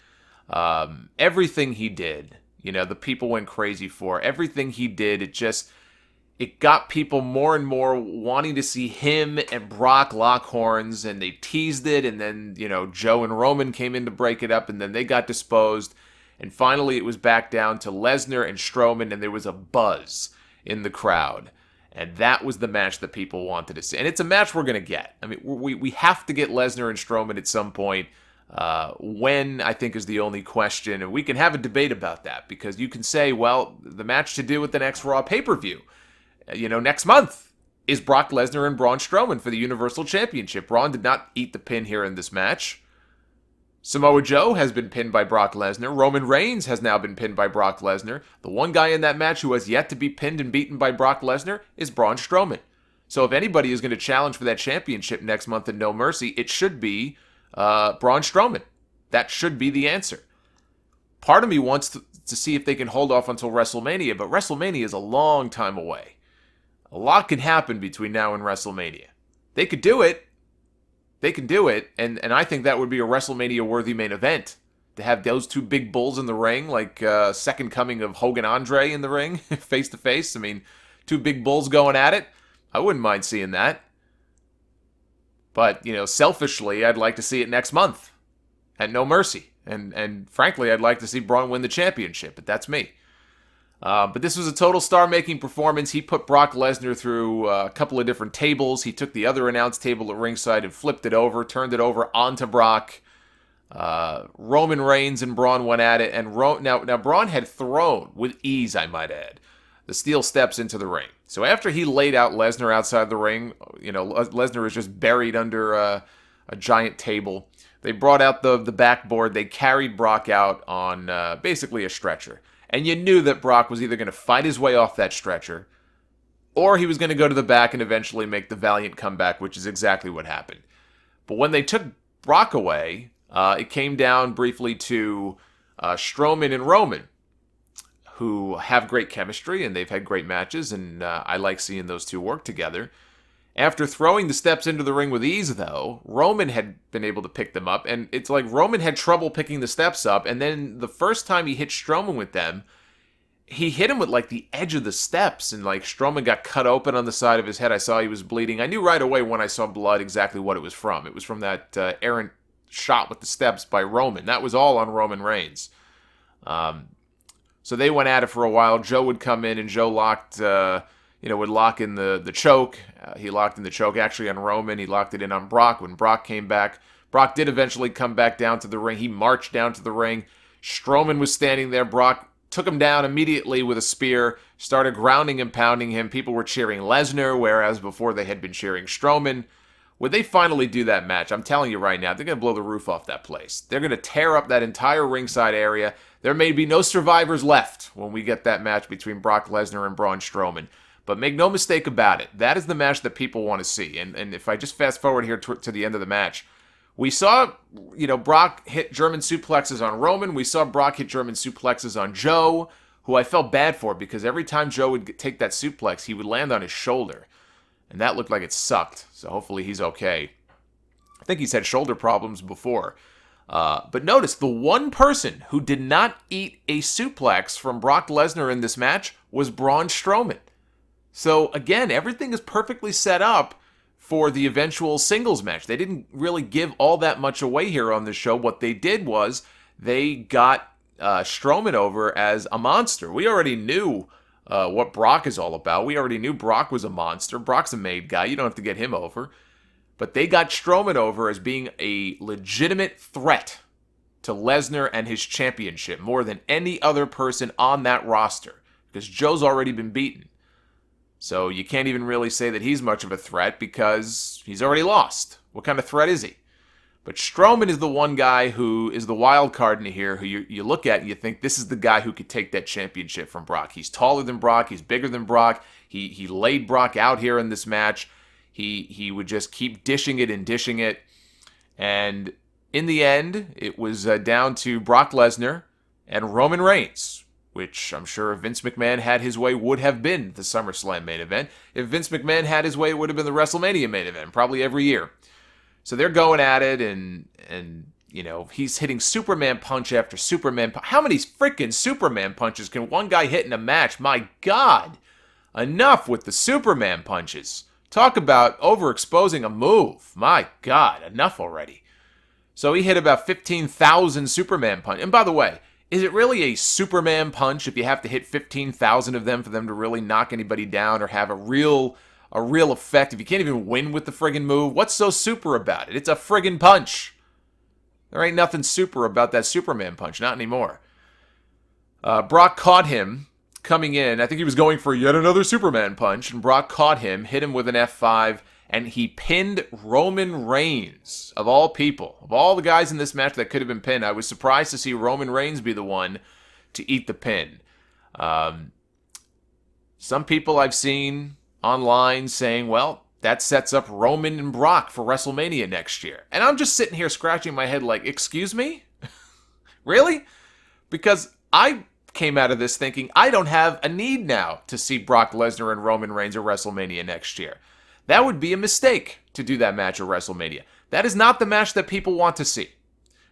Everything he did, the people went crazy for. Everything he did, it got people more and more wanting to see him and Brock lock horns, and they teased it, and then, Joe and Roman came in to break it up, and then they got disposed, and finally it was back down to Lesnar and Strowman, and there was a buzz in the crowd, and that was the match that people wanted to see, and it's a match we're going to get. I mean, we have to get Lesnar and Strowman at some point. When, I think, is the only question, and we can have a debate about that, because you can say, well, the match to do with the next Raw pay-per-view, next month is Brock Lesnar and Braun Strowman for the Universal Championship. Braun did not eat the pin here in this match. Samoa Joe has been pinned by Brock Lesnar. Roman Reigns has now been pinned by Brock Lesnar. The one guy in that match who has yet to be pinned and beaten by Brock Lesnar is Braun Strowman. So if anybody is going to challenge for that championship next month in No Mercy, it should be Braun Strowman. That should be the answer. Part of me wants to see if they can hold off until WrestleMania, but WrestleMania is a long time away. A lot can happen between now and WrestleMania. They could do it. And I think that would be a WrestleMania-worthy main event. To have those two big bulls in the ring, like second coming of Hogan Andre in the ring, face-to-face. I mean, two big bulls going at it. I wouldn't mind seeing that. But, selfishly, I'd like to see it next month at No Mercy. And frankly, I'd like to see Braun win the championship, but that's me. But this was a total star-making performance. He put Brock Lesnar through a couple of different tables. He took the other announce table at ringside and flipped it over, turned it over onto Brock. Roman Reigns and Braun went at it, and now Braun had thrown, with ease I might add, the steel steps into the ring. So after he laid out Lesnar outside the ring, Lesnar is just buried under a giant table. They brought out the backboard. They carried Brock out on basically a stretcher. And you knew that Brock was either going to fight his way off that stretcher, or he was going to go to the back and eventually make the valiant comeback, which is exactly what happened. But when they took Brock away, it came down briefly to Strowman and Roman, who have great chemistry, and they've had great matches, and I like seeing those two work together. After throwing the steps into the ring with ease, though, Roman had been able to pick them up, and it's like Roman had trouble picking the steps up, and then the first time he hit Strowman with them, he hit him with, like, the edge of the steps, and, like, Strowman got cut open on the side of his head. I saw he was bleeding. I knew right away when I saw blood exactly what it was from. It was from that errant shot with the steps by Roman. That was all on Roman Reigns. So they went at it for a while. Joe would come in, and Joe would lock in the choke. He locked in the choke, actually, on Roman. He locked it in on Brock. When Brock came back, Brock did eventually come back down to the ring. He marched down to the ring. Strowman was standing there. Brock took him down immediately with a spear, started grounding and pounding him. People were cheering Lesnar, whereas before they had been cheering Strowman. When they finally do that match, I'm telling you right now, they're going to blow the roof off that place. They're going to tear up that entire ringside area. There may be no survivors left when we get that match between Brock Lesnar and Braun Strowman. But make no mistake about it, that is the match that people want to see. And if I just fast forward here to the end of the match, we saw, Brock hit German suplexes on Roman. We saw Brock hit German suplexes on Joe, who I felt bad for because every time Joe would take that suplex, he would land on his shoulder. And that looked like it sucked. So hopefully he's okay. I think he's had shoulder problems before. But notice, the one person who did not eat a suplex from Brock Lesnar in this match was Braun Strowman. So again, everything is perfectly set up for the eventual singles match. They didn't really give all that much away here on the show. What they did was they got Strowman over as a monster. We already knew what Brock is all about. We already knew Brock was a monster. Brock's a made guy. You don't have to get him over. But they got Strowman over as being a legitimate threat to Lesnar and his championship more than any other person on that roster, because Joe's already been beaten. So you can't even really say that he's much of a threat because he's already lost. What kind of threat is he? But Strowman is the one guy who is the wild card in here, who you look at and you think this is the guy who could take that championship from Brock. He's taller than Brock. He's bigger than Brock. He laid Brock out here in this match. He would just keep dishing it and dishing it. And in the end, it was down to Brock Lesnar and Roman Reigns, which I'm sure if Vince McMahon had his way would have been the SummerSlam main event. If Vince McMahon had his way, it would have been the WrestleMania main event, probably every year. So they're going at it, and he's hitting Superman punch after Superman punch. How many freaking Superman punches can one guy hit in a match? My God, enough with the Superman punches. Talk about overexposing a move. My God, enough already. So he hit about 15,000 Superman punches. And by the way, is it really a Superman punch if you have to hit 15,000 of them for them to really knock anybody down or have a real effect? If you can't even win with the friggin' move, what's so super about it? It's a friggin' punch. There ain't nothing super about that Superman punch, not anymore. Brock caught him coming in. I think he was going for yet another Superman punch, and Brock caught him, hit him with an F5, and he pinned Roman Reigns, of all people. Of all the guys in this match that could have been pinned, I was surprised to see Roman Reigns be the one to eat the pin. Some people I've seen online saying, well, that sets up Roman and Brock for WrestleMania next year. And I'm just sitting here scratching my head like, excuse me? Really? Because I came out of this thinking I don't have a need now to see Brock Lesnar and Roman Reigns at WrestleMania next year. That would be a mistake to do that match at WrestleMania. That is not the match that people want to see.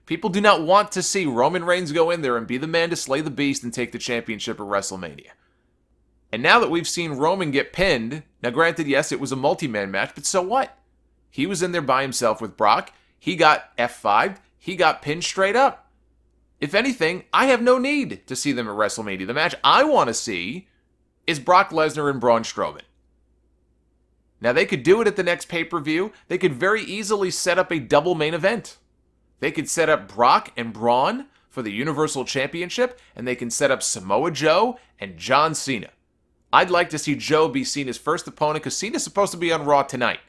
People do not want to see Roman Reigns go in there and be the man to slay the beast and take the championship at WrestleMania. And now that we've seen Roman get pinned, now granted, yes, it was a multi-man match, but so what? He was in there by himself with Brock. He got F5'd. He got pinned straight up. If anything, I have no need to see them at WrestleMania. The match I want to see is Brock Lesnar and Braun Strowman. Now, they could do it at the next pay-per-view. They could very easily set up a double main event. They could set up Brock and Braun for the Universal Championship, and they can set up Samoa Joe and John Cena. I'd like to see Joe be Cena's first opponent, because Cena's supposed to be on Raw tonight.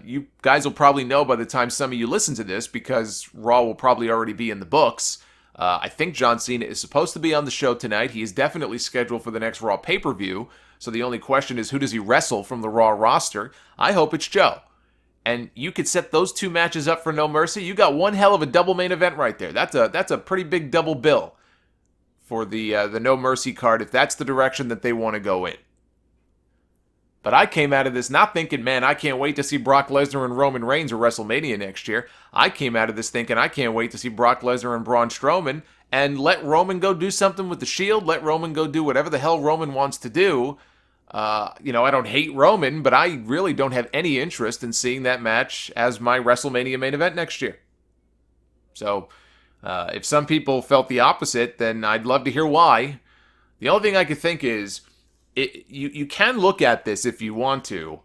You guys will probably know by the time some of you listen to this, because Raw will probably already be in the books. I think John Cena is supposed to be on the show tonight. He is definitely scheduled for the next Raw pay-per-view. So the only question is, who does he wrestle from the Raw roster? I hope it's Joe. And you could set those two matches up for No Mercy. You got one hell of a double main event right there. That's a pretty big double bill for the No Mercy card if that's the direction that they want to go in. But I came out of this not thinking, man, I can't wait to see Brock Lesnar and Roman Reigns at WrestleMania next year. I came out of this thinking I can't wait to see Brock Lesnar and Braun Strowman, and let Roman go do something with the Shield. Let Roman go do whatever the hell Roman wants to do. I don't hate Roman, but I really don't have any interest in seeing that match as my WrestleMania main event next year. So, if some people felt the opposite, then I'd love to hear why. The only thing I could think is, you can look at this if you want to,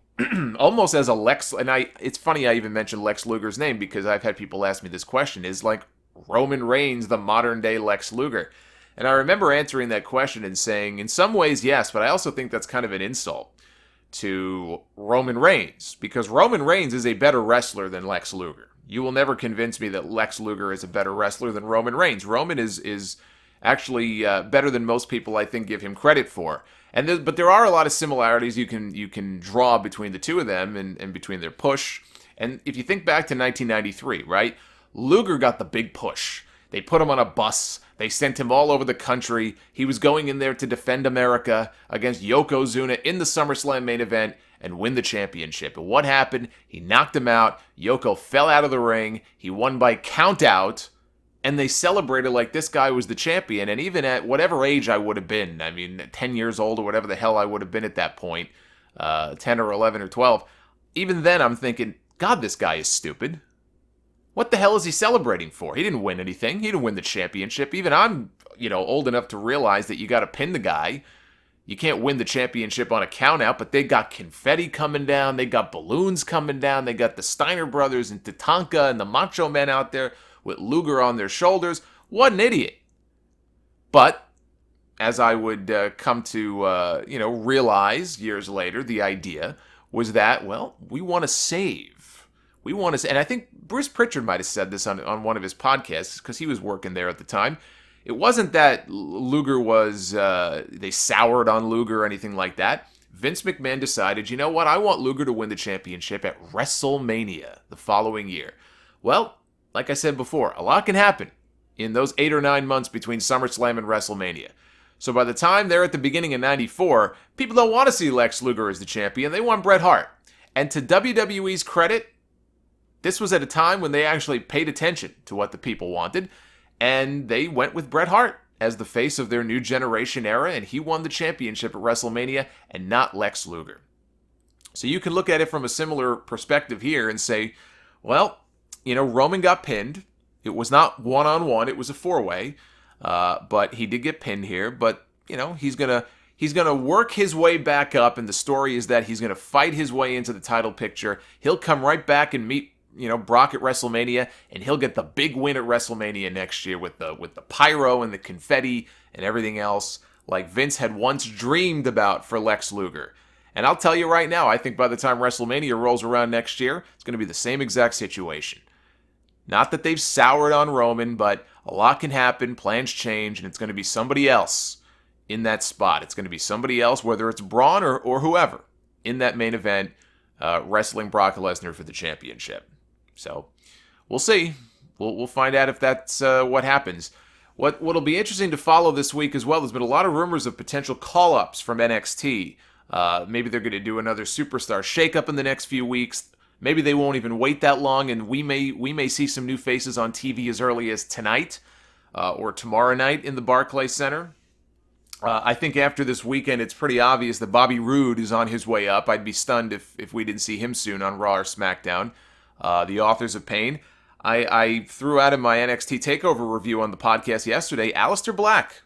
almost as a Lex, and it's funny I even mentioned Lex Luger's name because I've had people ask me this question, is like Roman Reigns the modern day Lex Luger? And I remember answering that question and saying, in some ways, yes, but I also think that's kind of an insult to Roman Reigns, because Roman Reigns is a better wrestler than Lex Luger. You will never convince me that Lex Luger is a better wrestler than Roman Reigns. Roman is actually better than most people, I think, give him credit for. But there are a lot of similarities you can draw between the two of them and between their push. And if you think back to 1993, right? Luger got the big push. They put him on a bus. They sent him all over the country. He was going in there to defend America against Yokozuna in the SummerSlam main event and win the championship. And what happened? He knocked him out. Yoko fell out of the ring. He won by countout. And they celebrated like this guy was the champion. And even at whatever age I would have been, 10 years old or whatever the hell I would have been at that point, 10 or 11 or 12, even then I'm thinking, God, this guy is stupid. What the hell is he celebrating for? He didn't win anything. He didn't win the championship. Even I'm, old enough to realize that you got to pin the guy. You can't win the championship on a countout, but they got confetti coming down. They got balloons coming down. They got the Steiner brothers and Tatanka and the Macho Men out there with Luger on their shoulders. What an idiot. But as I would come to, realize years later, the idea was that, well, we want to save. We want to, and I think Bruce Pritchard might have said this on one of his podcasts because he was working there at the time. It wasn't that Luger was, they soured on Luger or anything like that. Vince McMahon decided, you know what, I want Luger to win the championship at WrestleMania the following year. Well, like I said before, a lot can happen in those 8 or 9 months between SummerSlam and WrestleMania. So by the time they're at the beginning of 94, people don't want to see Lex Luger as the champion. They want Bret Hart. And to WWE's credit, this was at a time when they actually paid attention to what the people wanted, and they went with Bret Hart as the face of their new generation era, and he won the championship at WrestleMania and not Lex Luger. So you can look at it from a similar perspective here and say, well, Roman got pinned. It was not one-on-one. It was a four-way. But he did get pinned here. But, he's gonna work his way back up. And the story is that he's going to fight his way into the title picture. He'll come right back and meet, Brock at WrestleMania. And he'll get the big win at WrestleMania next year with the pyro and the confetti and everything else like Vince had once dreamed about for Lex Luger. And I'll tell you right now, I think by the time WrestleMania rolls around next year, it's going to be the same exact situation. Not that they've soured on Roman, but a lot can happen, plans change, and it's going to be somebody else in that spot. It's going to be somebody else, whether it's Braun or whoever, in that main event, wrestling Brock Lesnar for the championship. So, we'll see. We'll find out if that's what happens. What'll be interesting to follow this week as well, there's been a lot of rumors of potential call-ups from NXT. Maybe they're going to do another superstar shakeup in the next few weeks. Maybe they won't even wait that long, and we may see some new faces on TV as early as tonight or tomorrow night in the Barclays Center. I think after this weekend, it's pretty obvious that Bobby Roode is on his way up. I'd be stunned if we didn't see him soon on Raw or SmackDown. The Authors of Pain. I threw out in my NXT TakeOver review on the podcast yesterday, Aleister Black.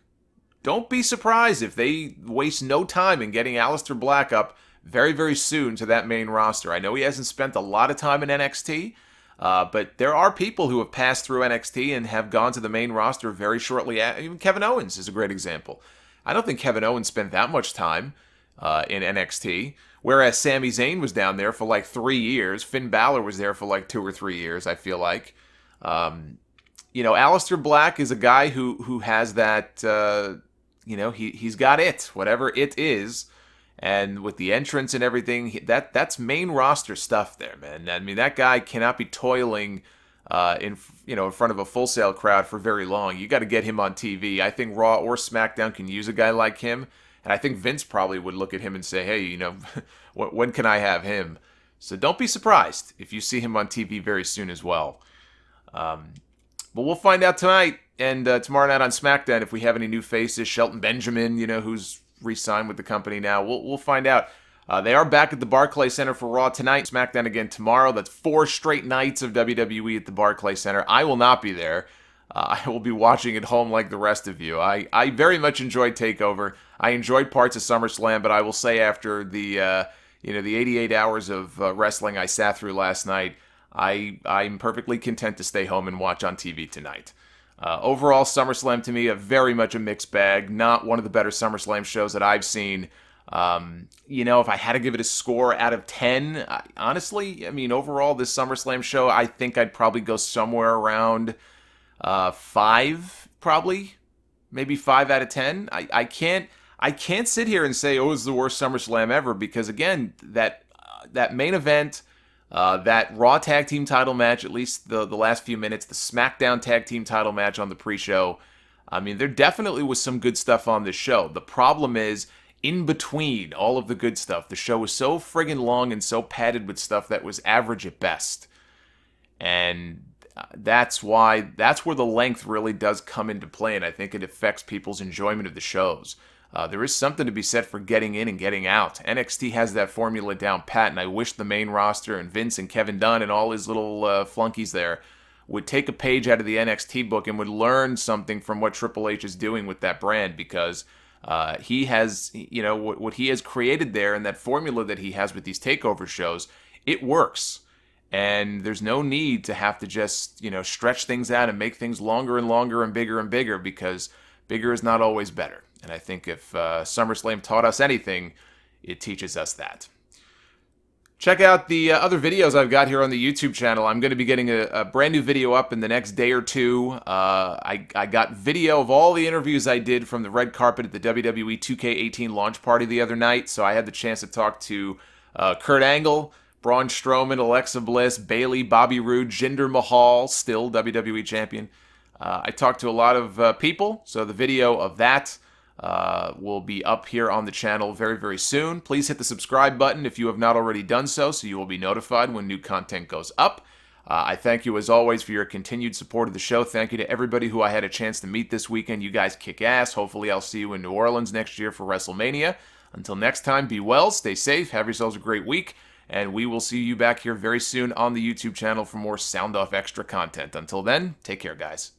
Don't be surprised if they waste no time in getting Aleister Black up very, very soon to that main roster. I know he hasn't spent a lot of time in NXT, but there are people who have passed through NXT and have gone to the main roster very shortly. Even Kevin Owens is a great example. I don't think Kevin Owens spent that much time in NXT, whereas Sami Zayn was down there for like 3 years. Finn Balor was there for like 2 or 3 years, I feel like. Aleister Black is a guy who has that, he's got it, whatever it is. And with the entrance and everything, that's main roster stuff there, man. I mean, that guy cannot be toiling in front of a Full Sail crowd for very long. You got to get him on TV. I think Raw or SmackDown can use a guy like him, and I think Vince probably would look at him and say, hey, when can I have him? So don't be surprised if you see him on TV very soon as well. But we'll find out tonight and tomorrow night on SmackDown if we have any new faces. Shelton Benjamin, who's re-signed with the company now. We'll find out. They are back at the Barclays Center for Raw tonight. SmackDown again tomorrow. That's 4 straight nights of WWE at the Barclays Center. I will not be there. I will be watching at home like the rest of you. I very much enjoyed TakeOver. I enjoyed parts of SummerSlam, but I will say after the 88 hours of wrestling I sat through last night, I'm perfectly content to stay home and watch on TV tonight. Overall, SummerSlam to me, very much a mixed bag. Not one of the better SummerSlam shows that I've seen. If I had to give it a score out of 10, honestly, overall, this SummerSlam show, I think I'd probably go somewhere around 5, probably. Maybe 5 out of 10. I can't sit here and say, oh, it's the worst SummerSlam ever, because, again, that main event, that Raw Tag Team title match, at least the last few minutes, the SmackDown Tag Team title match on the pre-show, there definitely was some good stuff on this show. The problem is, in between all of the good stuff, the show was so friggin' long and so padded with stuff that was average at best. And that's where the length really does come into play, and I think it affects people's enjoyment of the shows. There is something to be said for getting in and getting out. NXT has that formula down pat, and I wish the main roster and Vince and Kevin Dunn and all his little flunkies there would take a page out of the NXT book and would learn something from what Triple H is doing with that brand, because he has, what he has created there, and that formula that he has with these takeover shows, it works. And there's no need to have to just, stretch things out and make things longer and longer and bigger, because bigger is not always better. And I think if SummerSlam taught us anything, it teaches us that. Check out the other videos I've got here on the YouTube channel. I'm going to be getting a brand new video up in the next day or two. I got video of all the interviews I did from the red carpet at the WWE 2K18 launch party the other night. So I had the chance to talk to Kurt Angle, Braun Strowman, Alexa Bliss, Bayley, Bobby Roode, Jinder Mahal, still WWE champion. I talked to a lot of people, so the video of that will be up here on the channel very, very soon. Please hit the subscribe button if you have not already done so you will be notified when new content goes up. I thank you, as always, for your continued support of the show. Thank you to everybody who I had a chance to meet this weekend. You guys kick ass. Hopefully, I'll see you in New Orleans next year for WrestleMania. Until next time, be well, stay safe, have yourselves a great week, and we will see you back here very soon on the YouTube channel for more Sound Off Extra content. Until then, take care, guys.